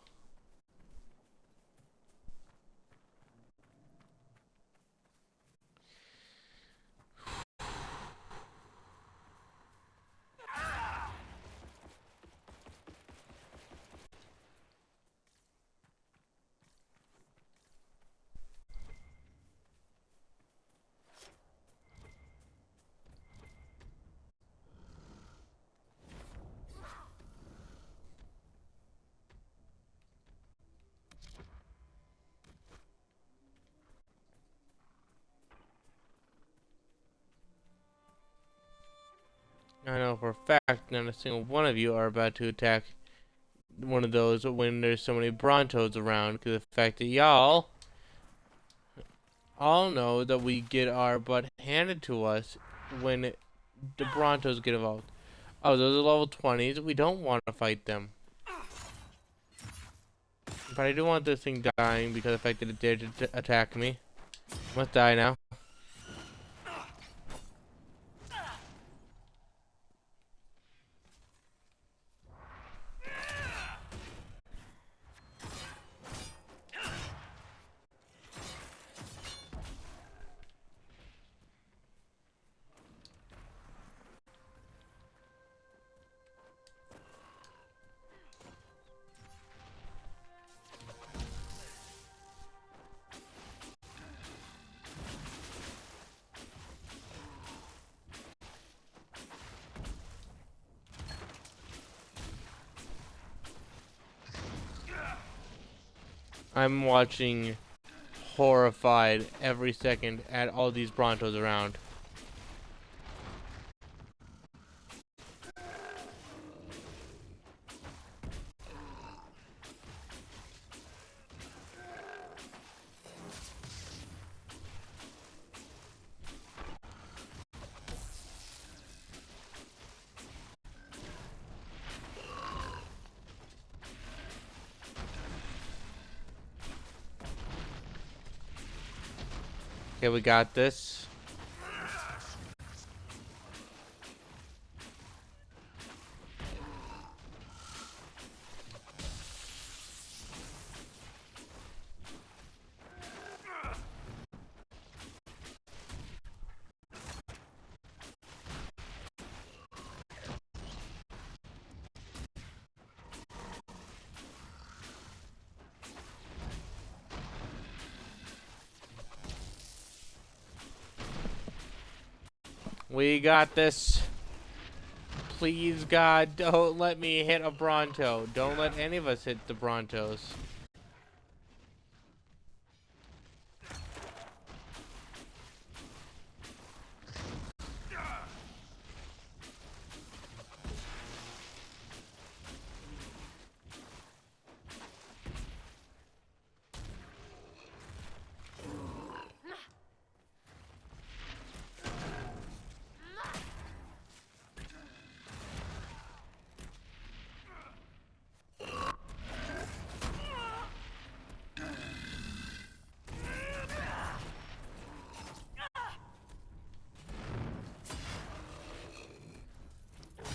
I know for a fact not a single one of you are about to attack one of those when there's so many Brontos around, because the fact that y'all all know that we get our butt handed to us when the Brontos get involved. Oh, those are level 20s. We don't want to fight them. But I do want this thing dying because of the fact that it dared to attack me. Must die now. I'm watching horrified every second at all these Brontos around. Okay, we got this. We got this. Please, God, don't let me hit a Bronto. Don't let any of us hit the Brontos.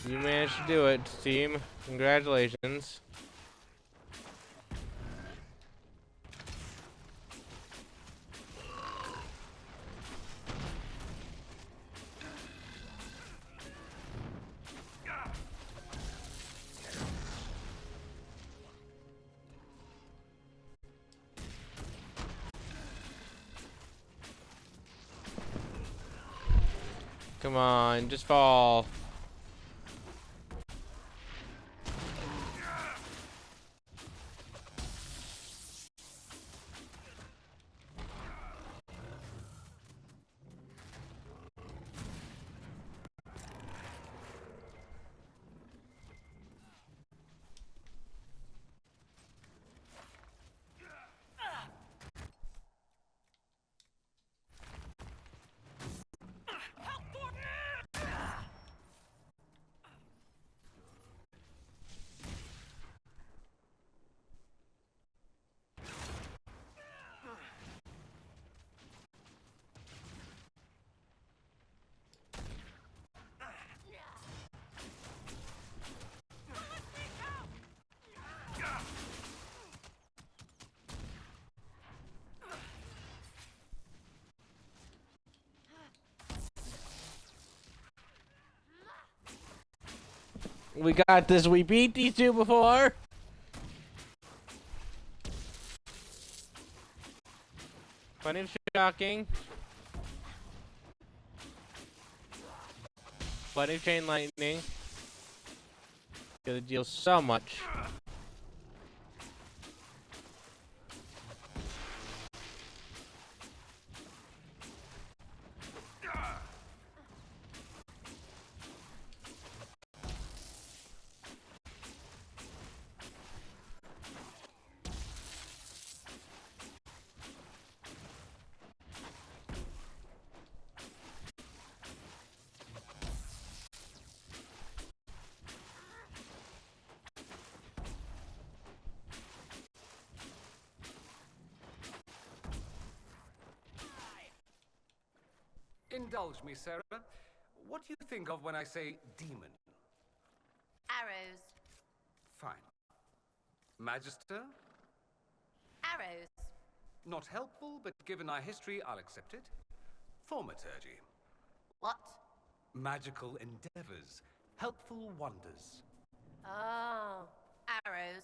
You managed to do it, team. Congratulations. Come on, just fall. We got this. We beat these two before. Plenty of shocking. Plenty of chain lightning. Gonna deal so much. Indulge me, Sarah. What do you think of when I say demon? Arrows. Fine. Magister? Arrows. Not helpful, but given our history, I'll accept it. Thaumaturgy. What? Magical endeavors. Helpful wonders. Oh. Arrows.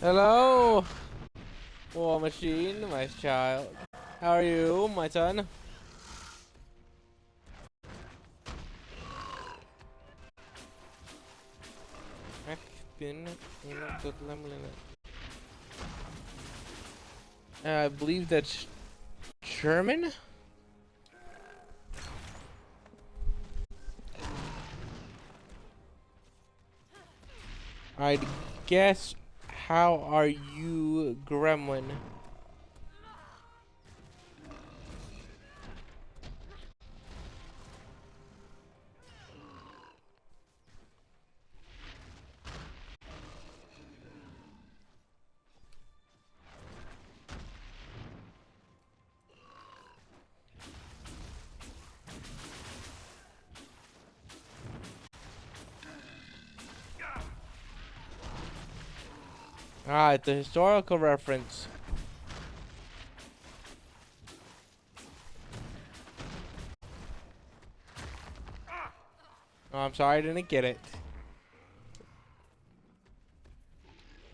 Hello, War Machine, my child. How are you, my son? I believe that's German. I'd guess. How are you, Gremlin? Ah, it's a historical reference. Oh, I'm sorry, I didn't get it.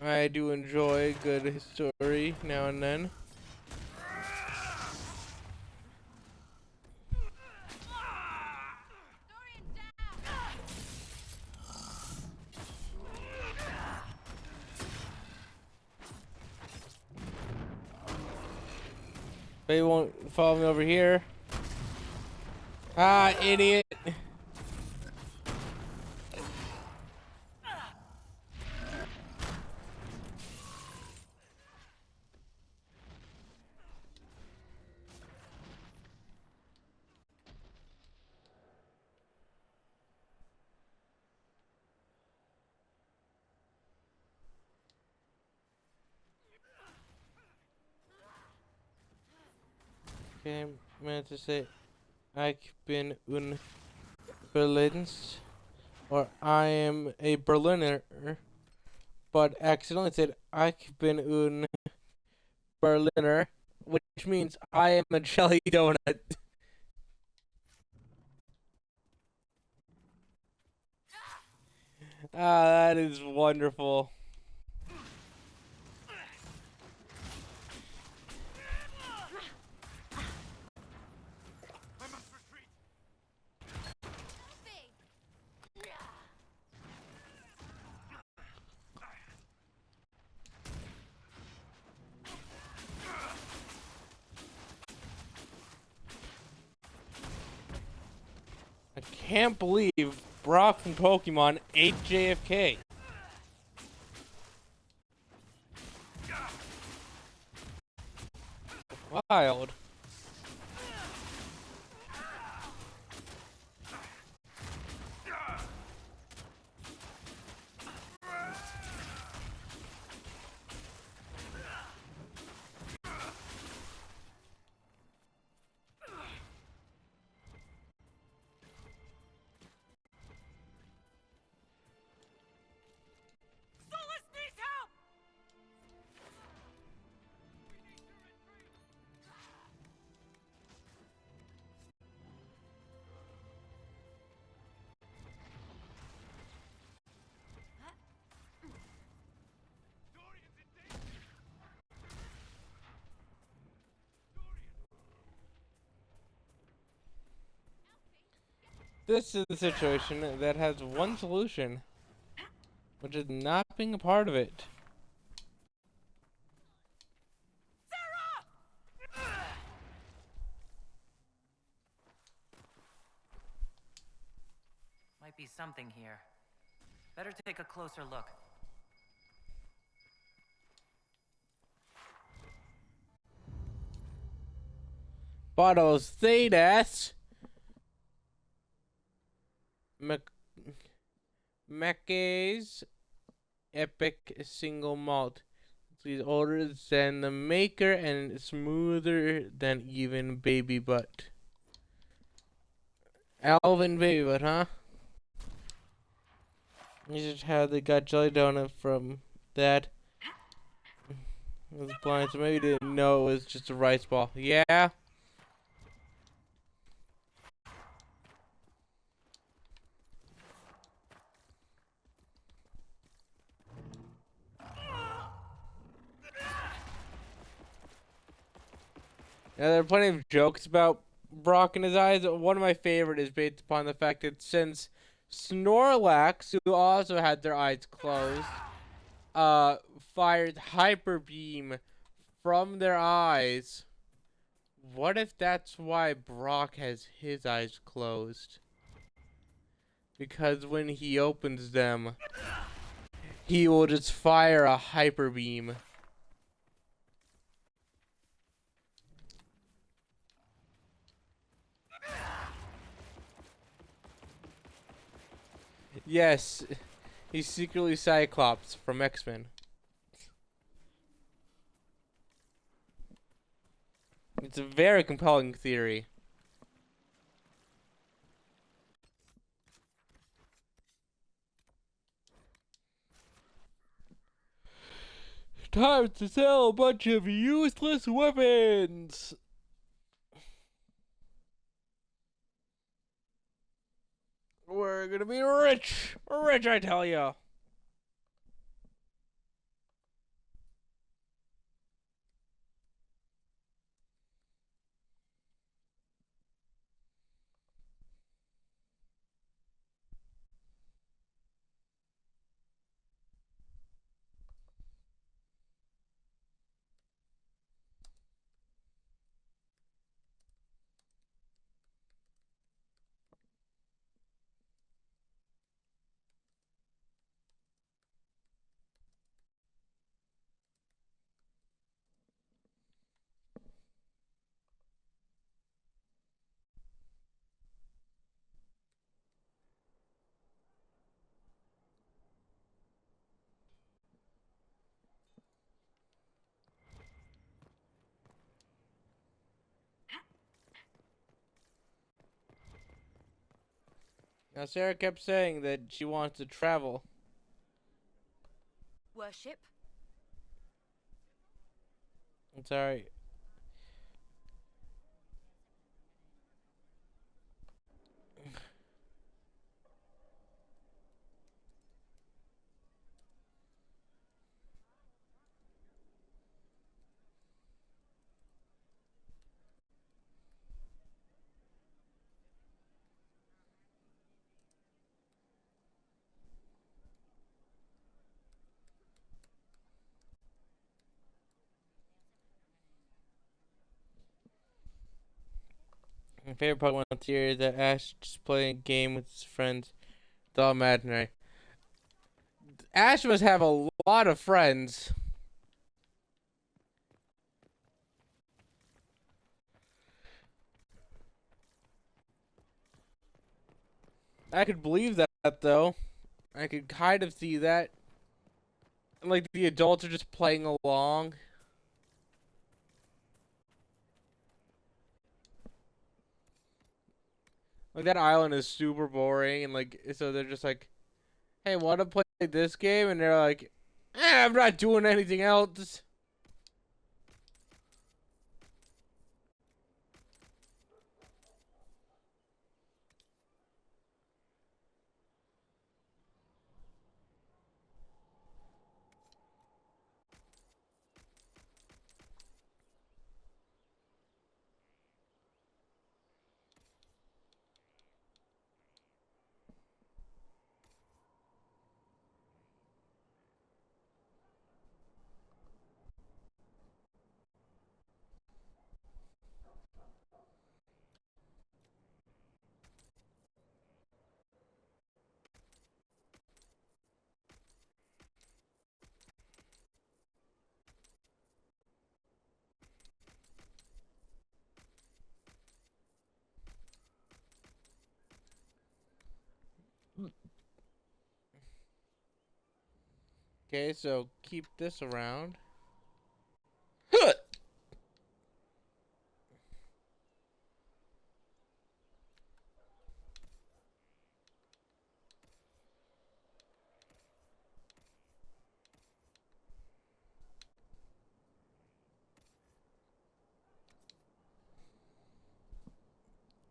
I do enjoy good history now and then. They won't follow me over here. Ah, idiot. Okay, I meant to say ich bin un Berlins, or I am a Berliner, but accidentally said ich bin un Berliner, which means I am a jelly donut. Ah, that is wonderful. I can't believe Brock from Pokemon ate JFK. Wild. This is a situation that has one solution, which is not being a part of it. Might be something here. Better take a closer look. Bottles Thedas. Mackay's Epic Single Malt. It's older than the maker and smoother than even baby butt. Alvin baby butt, huh? You just had the got jelly donut from that. It was blind, so maybe you didn't know it was just a rice ball. Yeah. Now, there are plenty of jokes about Brock and his eyes. One of my favorite is based upon the fact that since Snorlax, who also had their eyes closed, fired hyper beam from their eyes. What if that's why Brock has his eyes closed? Because when he opens them, he will just fire a hyper beam. Yes, he's secretly Cyclops from X-Men. It's a very compelling theory. Time to sell a bunch of useless weapons! We're gonna be rich! Rich, I tell ya! Now, Sarah kept saying that she wants to travel. Worship? It's alright. My favorite part one here is that Ash just playing a game with his friends. It's all imaginary. Ash must have a lot of friends. I could believe that though. I could kind of see that. And like the adults are just playing along. Like that island is super boring and like so they're just like, hey, wanna play this game? And they're like, I'm not doing anything else. Okay, so keep this around.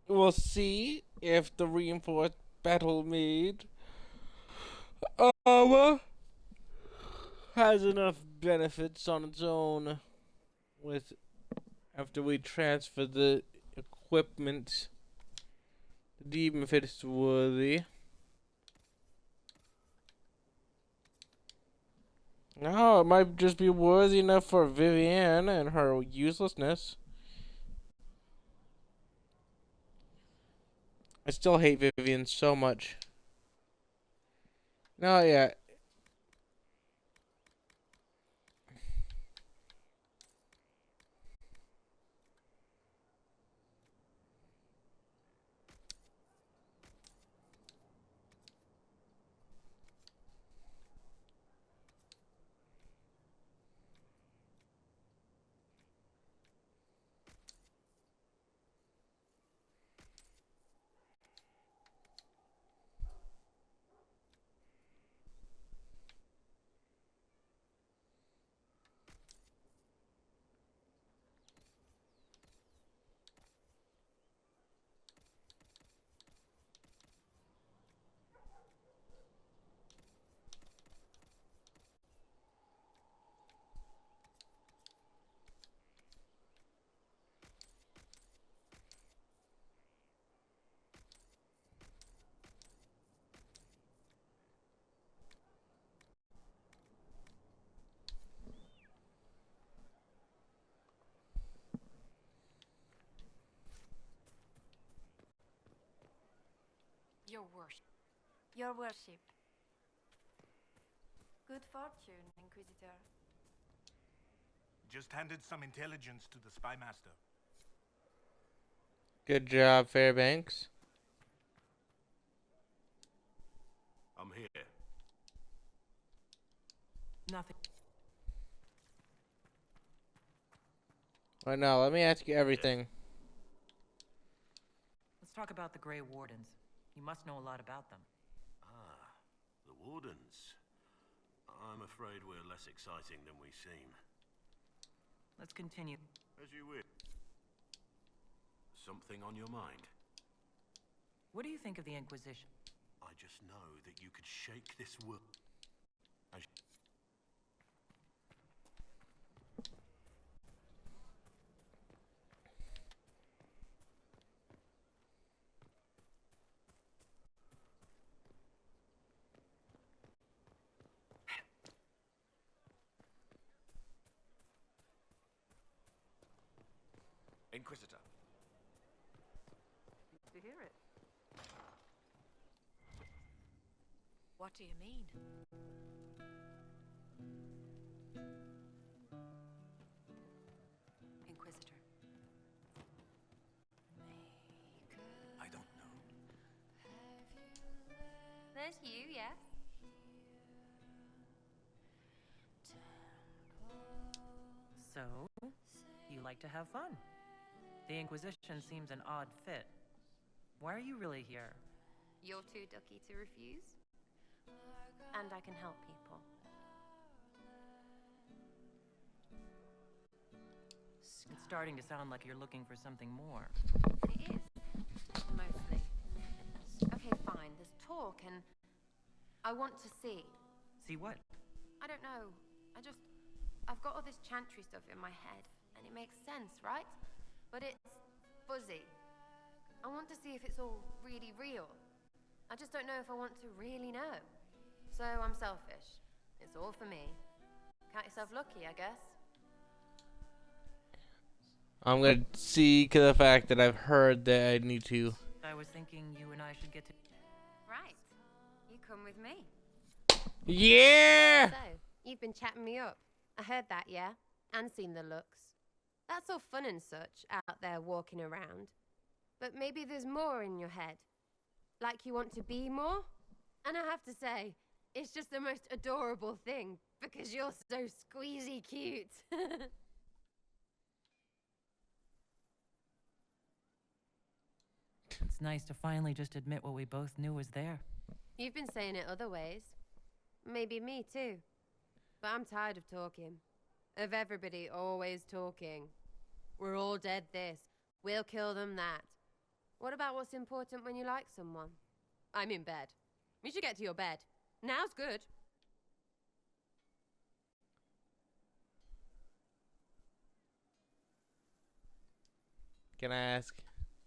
We'll see if the reinforced battle mead has enough benefits on its own with after we transfer the equipment, even if it's worthy. No, it might just be worthy enough for Vivienne and her uselessness. I still hate Vivienne so much. No, yeah. Your worship. Your worship. Good fortune, Inquisitor. Just handed some intelligence to the spy master. Good job, Fairbanks. I'm here. Nothing. Right now, let me ask you everything. Let's talk about the Grey Wardens. You must know a lot about them. Ah, the Wardens. I'm afraid we're less exciting than we seem. Let's continue. As you wish. Something on your mind? What do you think of the Inquisition? I just know that you could shake this world. Inquisitor. To hear it. What do you mean? Inquisitor. I don't know. There's you, yeah? So, you like to have fun. The Inquisition seems an odd fit. Why are you really here? You're too ducky to refuse. And I can help people. It's starting to sound like you're looking for something more. It is. Mostly. Okay, fine. There's talk and I want to see. See what? I don't know. I've got all this chantry stuff in my head and it makes sense, right? But it's fuzzy. I want to see if it's all really real. I just don't know if I want to really know. So I'm selfish. It's all for me. Count yourself lucky, I guess. I'm gonna seek the fact that I've heard that I need to. I was thinking you and I should get to... Right. You come with me. Yeah! So, you've been chatting me up. I heard that, yeah? And seen the looks. That's all fun and such, out there walking around. But maybe there's more in your head. Like you want to be more? And I have to say, it's just the most adorable thing, because you're so squeezy cute. It's nice to finally just admit what we both knew was there. You've been saying it other ways. Maybe me too. But I'm tired of talking. Of everybody always talking. We're all dead this. We'll kill them that. What about what's important when you like someone? I'm in bed. You should get to your bed. Now's good. Can I ask?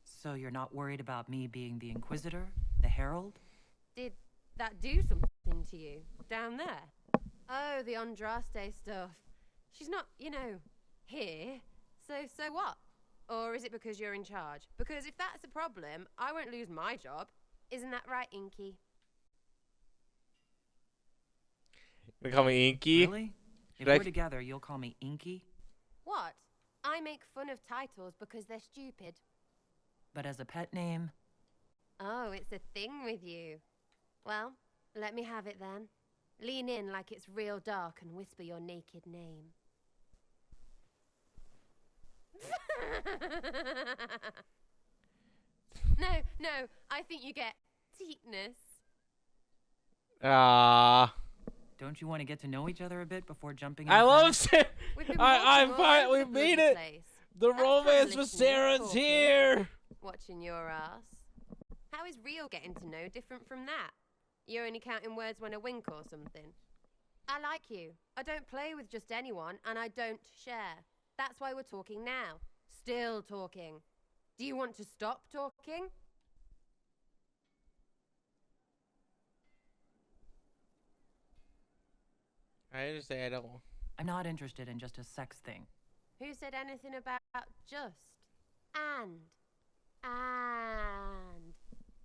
So you're not worried about me being the Inquisitor? The Herald? Did that do something to you? Down there? Oh, the Andraste stuff. She's not, here. So what? Or is it because you're in charge? Because if that's a problem, I won't lose my job. Isn't that right, Inky? They call me Inky? Really? If Should I- we're together, you'll call me Inky? What? I make fun of titles because they're stupid. But as a pet name? Oh, it's a thing with you. Well, let me have it then. Lean in like it's real dark and whisper your naked name. No, I think you get teetness. Ah. Don't you want to get to know each other a bit before jumping I in love fast? Sarah. We've been I'm walking all fine. over We the made bloody it. place. The That's romance time with listening, Sarah's talking, here. Watching your ass. How is real getting to know different from that? You're only counting words when I wink or something. I like you. I don't play with just anyone, and I don't share. That's why we're talking now. Still talking. Do you want to stop talking? I just say I don't. I'm not interested in just a sex thing. Who said anything about just? And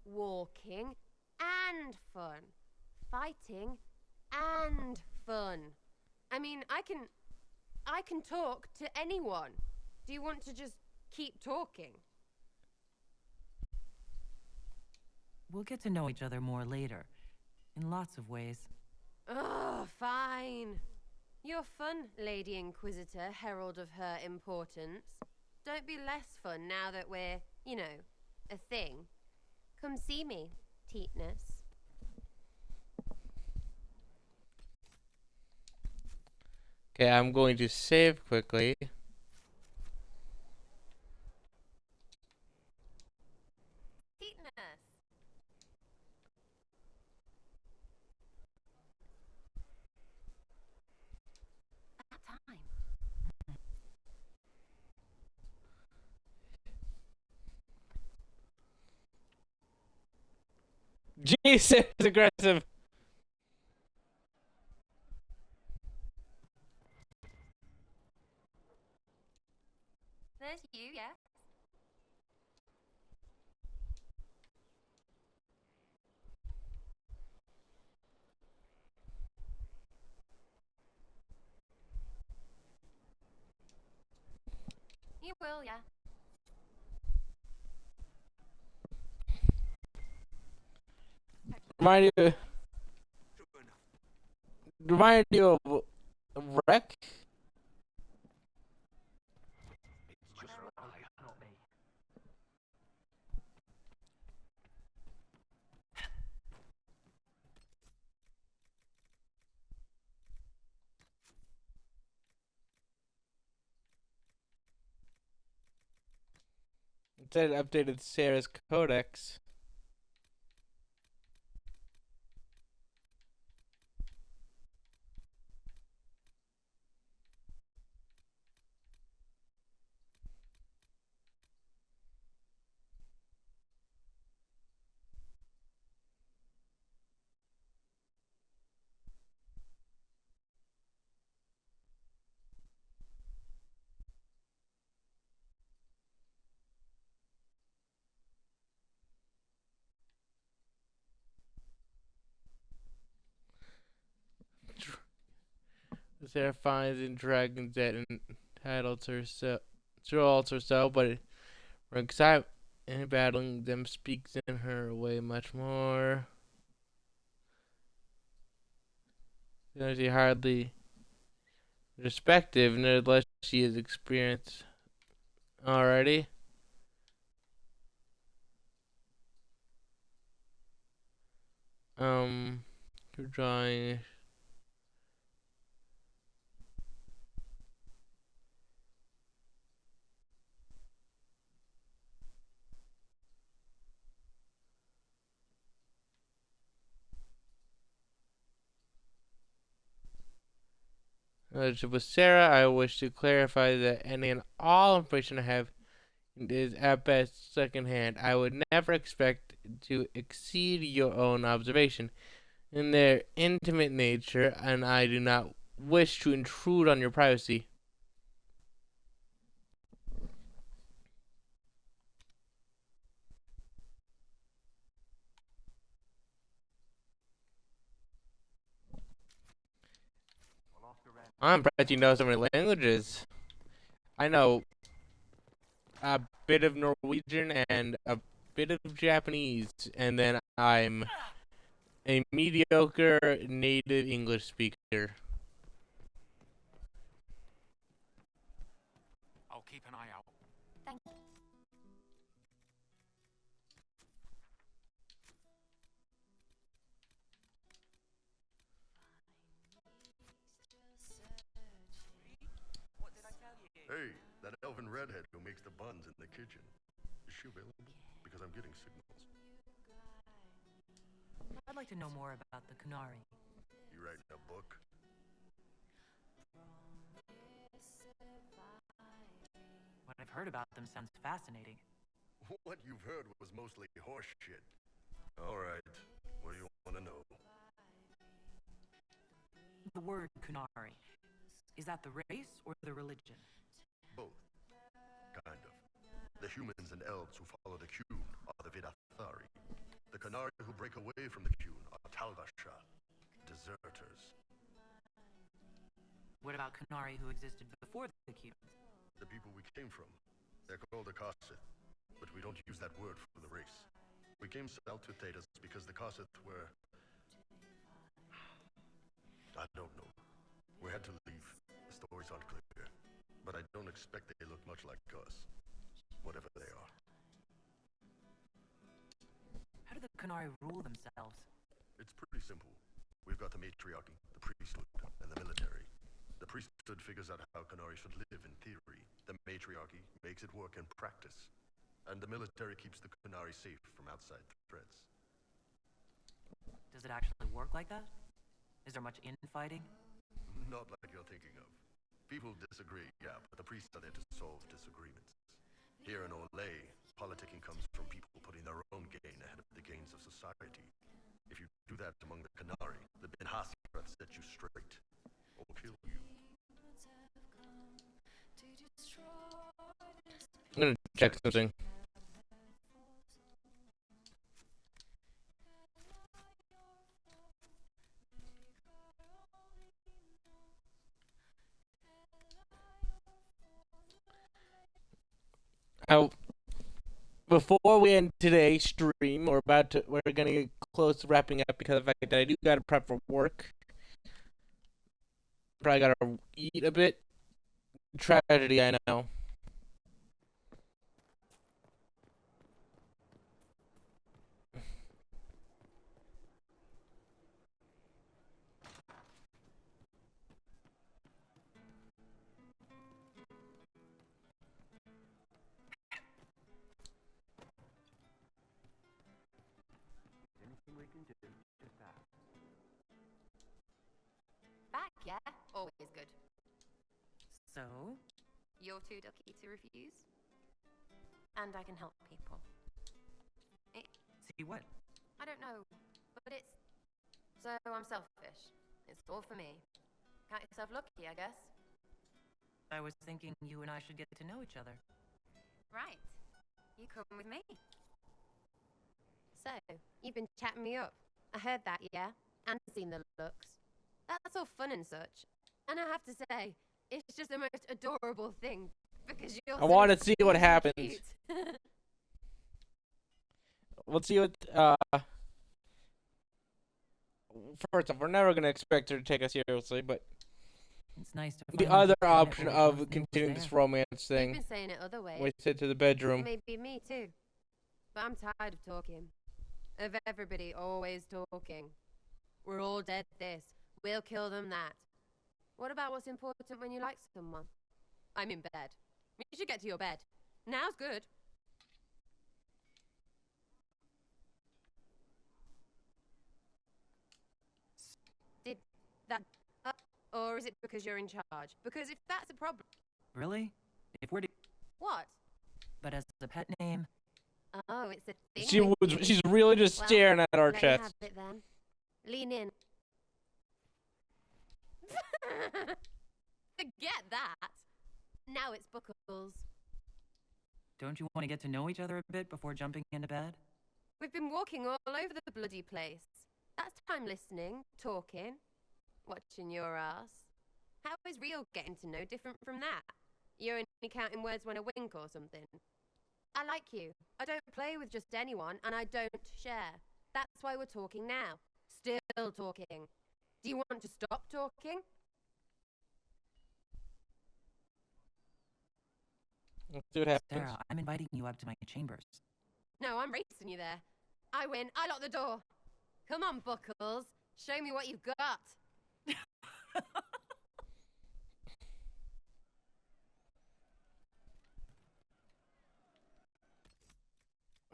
walking and fun. Fighting and fun. I mean, I can talk to anyone. Do you want to just keep talking? We'll get to know each other more later. In lots of ways. Oh, fine. You're fun, Lady Inquisitor, herald of her importance. Don't be less fun now that we're, a thing. Come see me, Teetness. Okay, I'm going to save quickly. Teetness. About time. Jesus, aggressive. There's you, yeah? You will, yeah. Remind you of wreck. It said it updated Sarah's codex. Sarah finds in dragons that entitled herself but her excitement in battling them speaks in her way much more. She hardly respective, unless she is experienced already. Drawing. With Sarah, I wish to clarify that any and all information I have It is at best secondhand. I would never expect to exceed your own observation in their intimate nature, and I do not wish to intrude on your privacy. I'm impressed you know so many languages. I know a bit of Norwegian and a bit of Japanese, and then I'm a mediocre native English speaker. I'll keep an eye out. Thank you. What did I tell you? Hey, that elven redhead who makes the buns in the kitchen. Is she available? Because I'm getting signals. I'd like to know more about the Kunari. You writing a book? What I've heard about them sounds fascinating. What you've heard was mostly horse shit. All right, what do you want to know? The word Kunari. Is that the race or the religion? Both. Kind of. The humans and elves who follow the Qun are the Vidathari. The Qunari who break away from the Qun are Talbasha, deserters. What about Kunari who existed before the Qun? The people we came from. They're called the Kossith, but we don't use that word for the race. We came south to Thedas because the Kossith were... I don't know. We had to leave. The stories aren't clear. But I don't expect they look much like us. Whatever they are. How do the Kunari rule themselves? It's pretty simple. We've got the matriarchy, the priesthood, and the military. The priesthood figures out how Kunari should live in theory. The matriarchy makes it work in practice. And the military keeps the Kunari safe from outside threats. Does it actually work like that? Is there much infighting? Not like you're thinking of. People disagree, yeah, but the priests are there to solve disagreements. Here in Olay, politicking comes from people putting their own gain ahead of the gains of society. If you do that among the Kunari, the Benhasra set you straight, or kill you. I'm gonna check something. Oh, before we end today's stream, we're gonna get close to wrapping up because of the fact that I do gotta prep for work. Probably gotta eat a bit. Tragedy, I know. Anything we can do, just ask. Back, yeah? Always good. So? You're too ducky to refuse? And I can help people. See what? I don't know, but it's... So I'm selfish. It's all for me. Count yourself lucky, I guess. I was thinking you and I should get to know each other. Right. You come with me. So, you've been chatting me up. I heard that, yeah? And seen the looks. That's all fun and such. And I have to say, it's just the most adorable thing. Because you're I want to see what happens. cute. Let's see what. First off, we're never gonna expect her to take us seriously, but It's nice to the finally other get to admit option what we of both knew was continuing this there. romance You've thing been saying it other ways. was sit to the bedroom. Maybe me too. But I'm tired of talking. Of everybody always talking. We're all dead this. We'll kill them that. What about what's important when you like someone? I'm in bed. You should get to your bed. Now's good. Did that... or is it because you're in charge? Because if that's a problem... Really? If we're to... What? but as a pet name... Oh, it's a thing. She's really just Well, staring at our let me chest. have it then. Lean in. Forget that. Now it's Buckles. Don't you want to get to know each other a bit before jumping into bed? We've been walking all over the bloody place. That's time listening, talking, watching your ass. How is real getting to know different from that? You're only counting words when I wink or something. I like you. I don't play with just anyone, and I don't share. That's why we're talking now. Still talking. Do you want to stop talking? Let's see what happens. Sarah, I'm inviting you up to my chambers. No, I'm racing you there. I win. I lock the door. Come on, Buckles. Show me what you've got.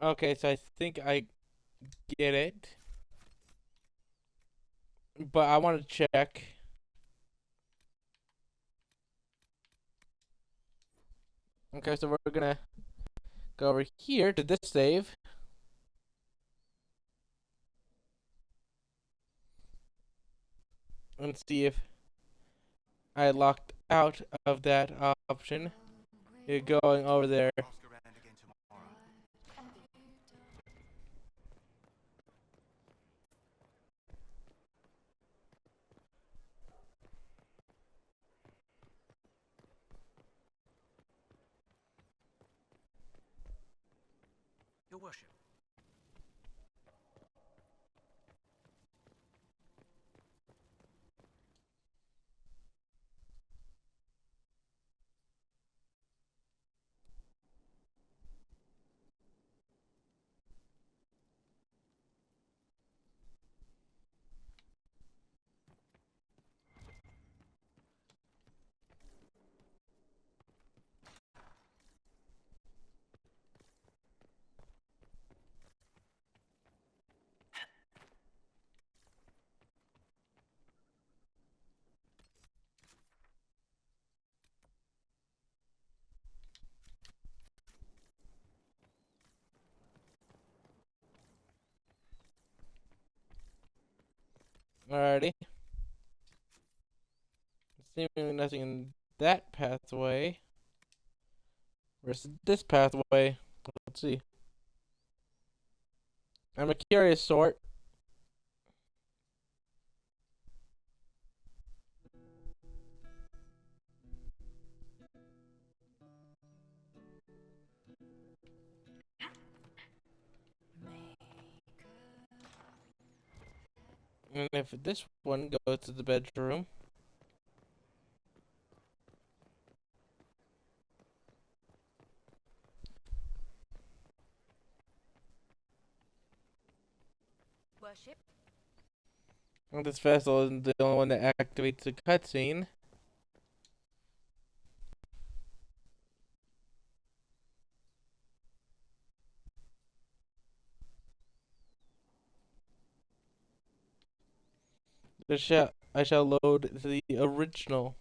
Okay, so I think I get it. But I want to check. Okay, so we're gonna go over here to this save. And see if I locked out of that option. You're going over there. Your worship. Alrighty. Seemingly nothing in that pathway. Where's this pathway? Let's see. I'm a curious sort. And if this one goes to the bedroom. Worship. And this vessel isn't the only one that activates the cutscene. I shall load the original.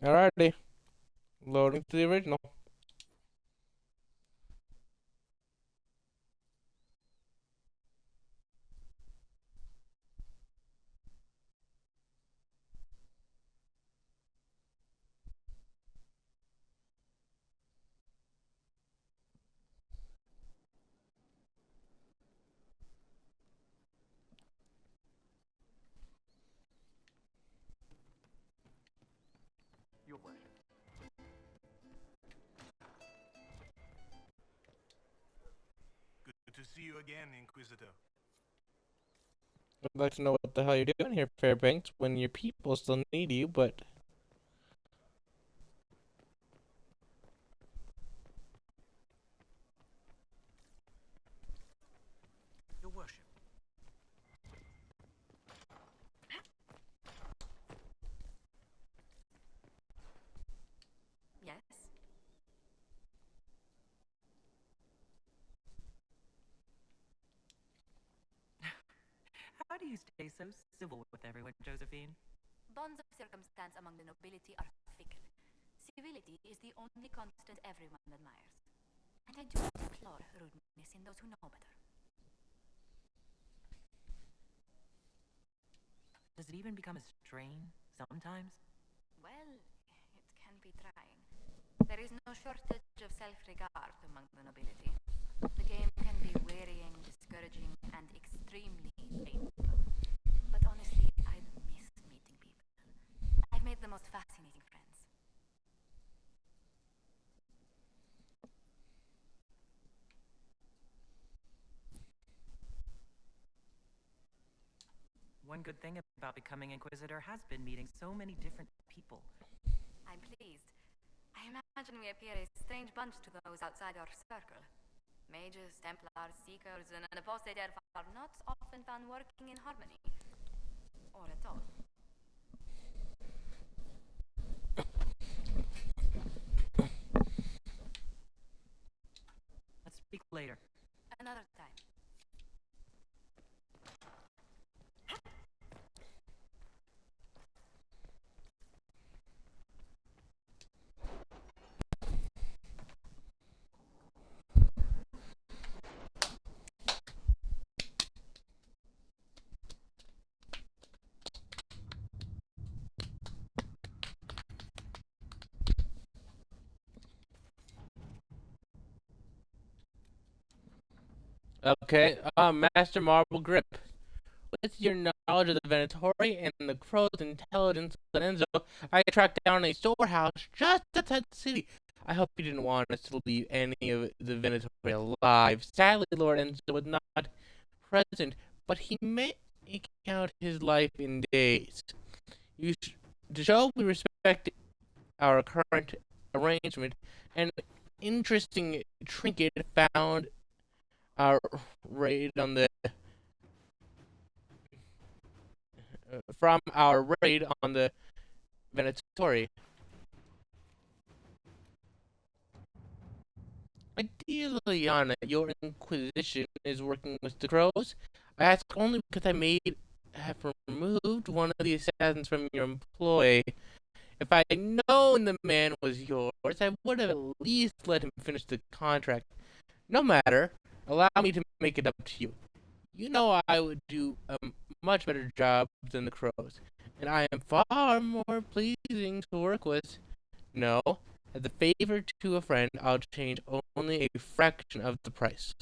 Alrighty. Loading to the original. Your worship. Good to see you again, Inquisitor. I'd like to know what the hell you're doing here, Fairbanks, when your people still need you, but... Your worship. Yes. How do you stay so civil with everyone, Josephine? Bonds of circumstance among the nobility are fickle. Civility is the only constant everyone admires. And I do not deplore rudeness in those who know better. Does it even become a strain sometimes? Well, it can be trying. There is no shortage of self-regard among the nobility. The game can be wearying, discouraging, and extremely painful. But honestly, I miss meeting people. I've made the most fascinating friends. One good thing about becoming Inquisitor has been meeting so many different people. I'm pleased. I imagine we appear a strange bunch to those outside our circle. Mages, Templars, Seekers, and apostate elf are not often found working in harmony. Or at all. Let's speak later. Another time. Okay, Master Marble Grip. With your knowledge of the Venatori and the crow's intelligence on Enzo, I tracked down a storehouse just outside the city. I hope you didn't want us to leave any of the Venatori alive. Sadly, Lord Enzo was not present, but he may count his life in days. To show we respect our current arrangement, an interesting trinket found our raid on the from our raid on the Venatori. Ideally, Yana, your Inquisition is working with the crows. I ask only because have removed one of the assassins from your employ. If I had known the man was yours, I would have at least let him finish the contract. No matter. Allow me to make it up to you. You know I would do a much better job than the crows, and I am far more pleasing to work with. No, as a favor to a friend, I'll change only a fraction of the price.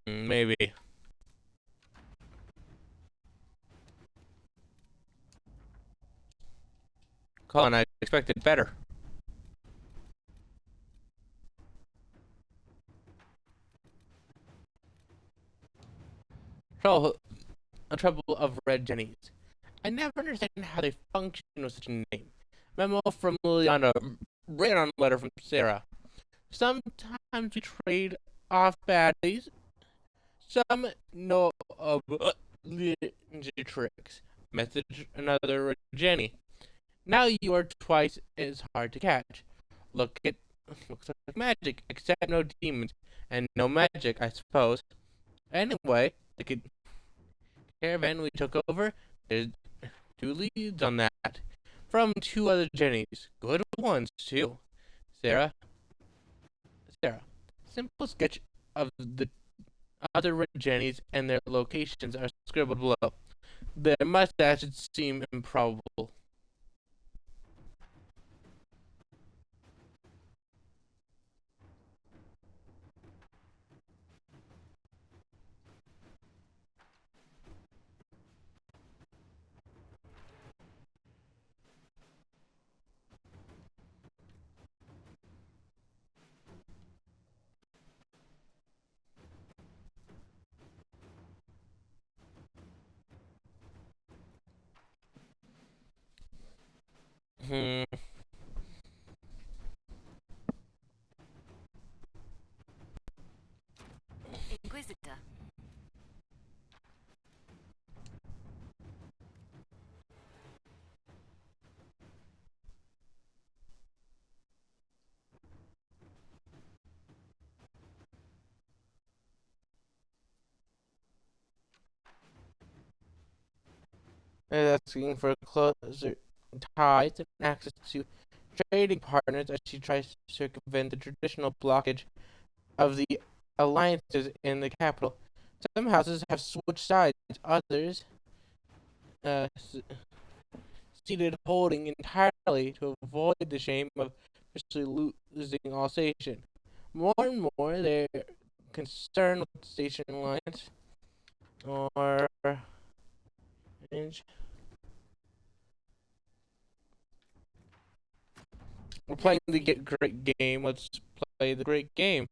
Maybe. Colin, I expected better. Trouble of Red Jennies. I never understand how they function with such a name. Memo from Liliana, written on a letter from Sarah. Sometimes we trade off baddies. Some know of ninja tricks. Message another Jenny. Now you are twice as hard to catch. Looks like magic, except no demons and no magic, I suppose. Anyway, the caravan we took over, there's 2 leads on that. From 2 other Jennies. Good ones, too. Sarah. Simple sketch of the other red Jennies and their locations are scribbled below. Their mustaches seem improbable. Hmm. asking for closer ties and access to trading partners as she tries to circumvent the traditional blockage of the alliances in the capital. Some houses have switched sides, others ceded holding entirely to avoid the shame of officially losing Alsatian. More and more, they're concerned with station alliance or we're playing the great game. Let's play the great game.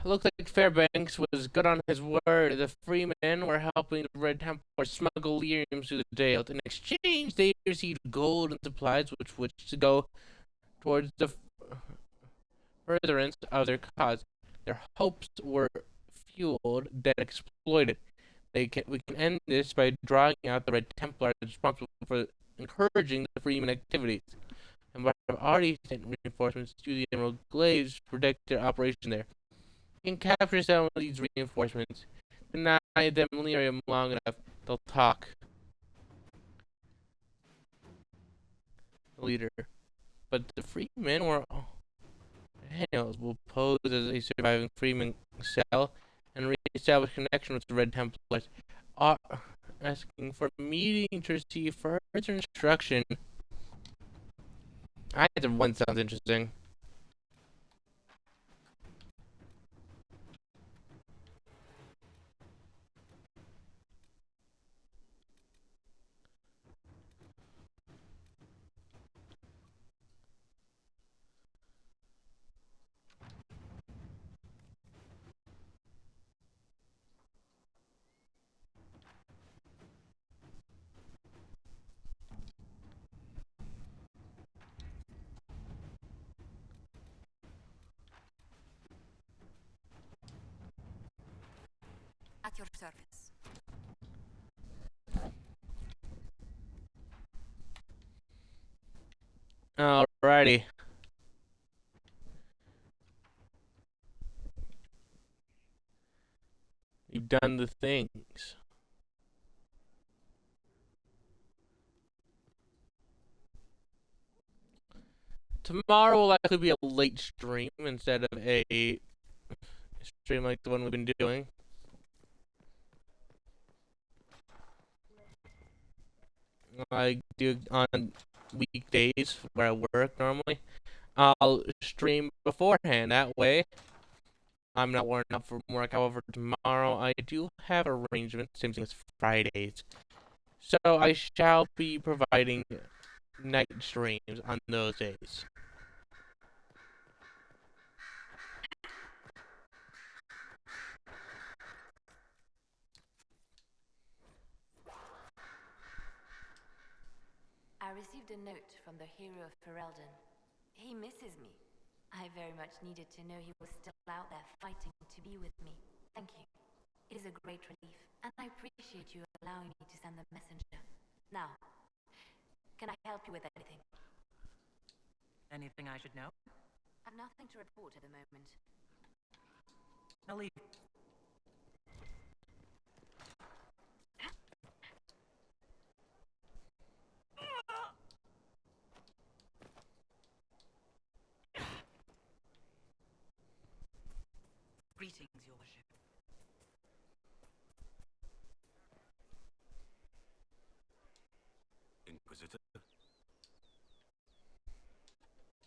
Looks like Fairbanks was good on his word. The Freemen were helping the Red Templars smuggle lyriums through the Dale. In exchange, they received gold and supplies which to go towards the furtherance of their cause. Their hopes were fueled, then exploited. We can end this by drawing out the Red Templars responsible for encouraging the Freeman activities. And we have already sent reinforcements to the Emerald Glades to protect their operation there. We can capture some of these reinforcements, deny them lyrium long enough, they'll talk. Leader. But the Freemen were Hales will pose as a surviving Freeman cell and re-establish connection with the Red Templars, are asking for a meeting to receive further instruction. Either one sounds interesting. At your service. Alrighty. You've done the things. Tomorrow will likely be a late stream instead of a stream like the one we've been doing. I do on weekdays where I work normally. I'll stream beforehand. That way, I'm not worn out from work. However, tomorrow I do have arrangements, same thing as Fridays. So I shall be providing night streams on those days. I received a note from the hero of Ferelden. He misses me. I very much needed to know he was still out there fighting to be with me. Thank you. It is a great relief, and I appreciate you allowing me to send the messenger. Now, can I help you with anything? Anything I should know? I've nothing to report at the moment. I'll leave. Greetings, your worship. Inquisitor?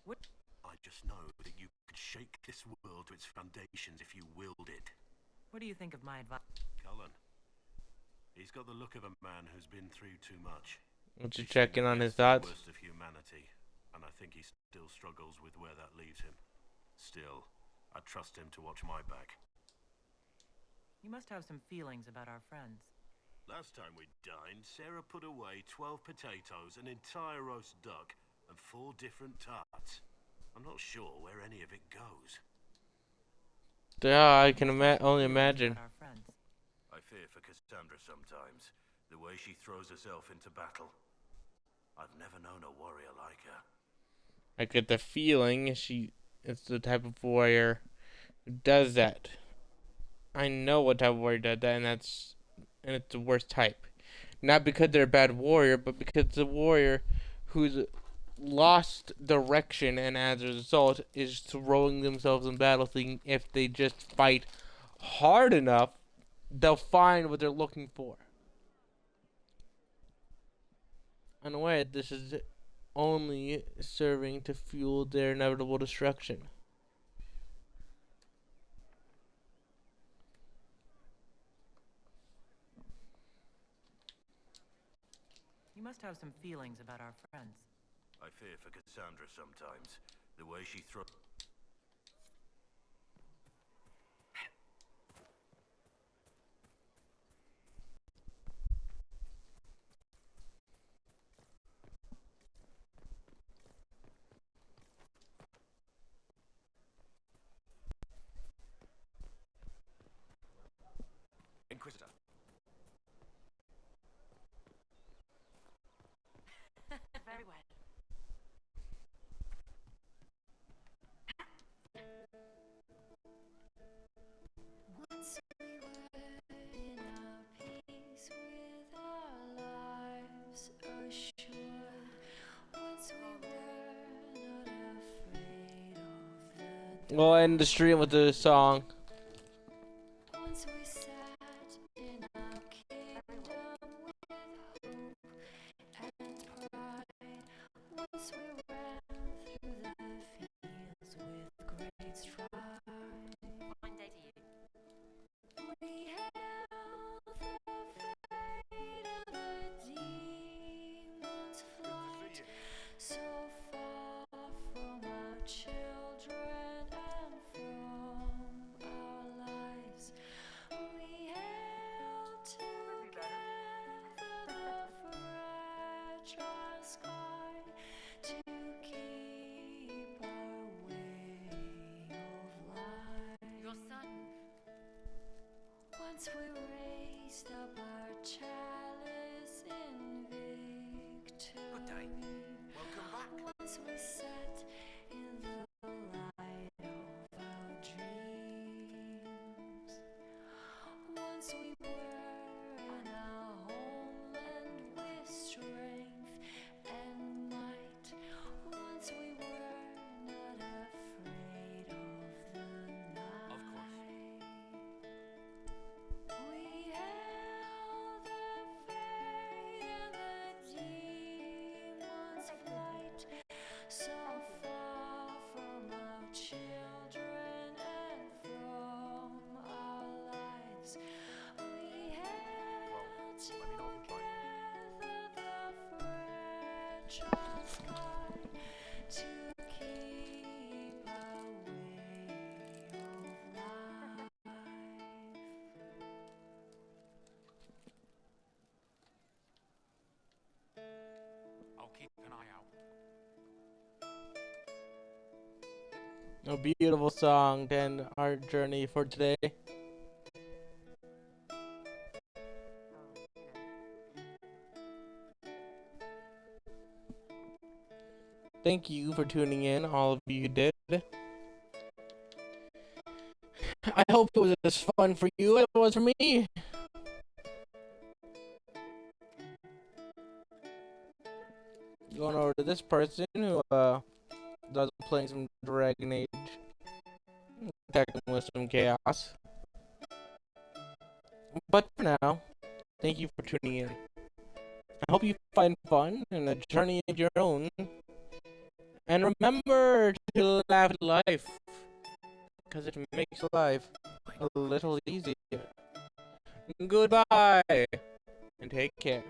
What? I just know that you could shake this world to its foundations if you willed it. What do you think of my advice? Cullen. He's got the look of a man who's been through too much. Won't you check in on his thoughts? Worst of humanity, and I think he still struggles with where that leaves him. Still, I trust him to watch my back. You must have some feelings about our friends. Last time we dined, Sarah put away 12 potatoes, an entire roast duck, and 4 different tarts. I'm not sure where any of it goes. Yeah, I can only imagine. Our friends. I fear for Cassandra sometimes, the way she throws herself into battle. I've never known a warrior like her. I get the feeling it's the type of warrior who does that. I know what type of warrior does that, and it's the worst type. Not because they're a bad warrior, but because it's a warrior who's lost direction and as a result is throwing themselves in battle thinking if they just fight hard enough, they'll find what they're looking for. Unaware this is only serving to fuel their inevitable destruction. You must have some feelings about our friends. I fear for Cassandra sometimes. The way she throws... Inquisitor. Very well. Once we were in our peace with our lives assured. Once we were not afraid of the We'll end the stream with the song. once we sat in our kingdom with hope and pride. Once we ran through the fields with great stride. Fine day to you. We held the fate of the demon's flight, so far from our children and from our lives. We held together the fragile sky to keep our way of life. Your son. Once we raised up our chalice in victory. Good day. Welcome back. Once we sat in the light of our dreams. Once we were in our homeland with strength and might. Once we were not afraid of the night. Of course. We held the fate and the demon's flight, so far from our children and from our lives. We held together the fragile sky to keep our way of life. I'll keep an eye out. A beautiful song to end our journey for today. Thank you for tuning in, all of you who did. I hope it was as fun for you as it was for me. Going over to this person who does playing some Dragon Age, attacking with some chaos. But for now, thank you for tuning in. I hope you find fun in a journey of your own. And remember to laugh at life, because it makes life a little easier. Goodbye, and take care.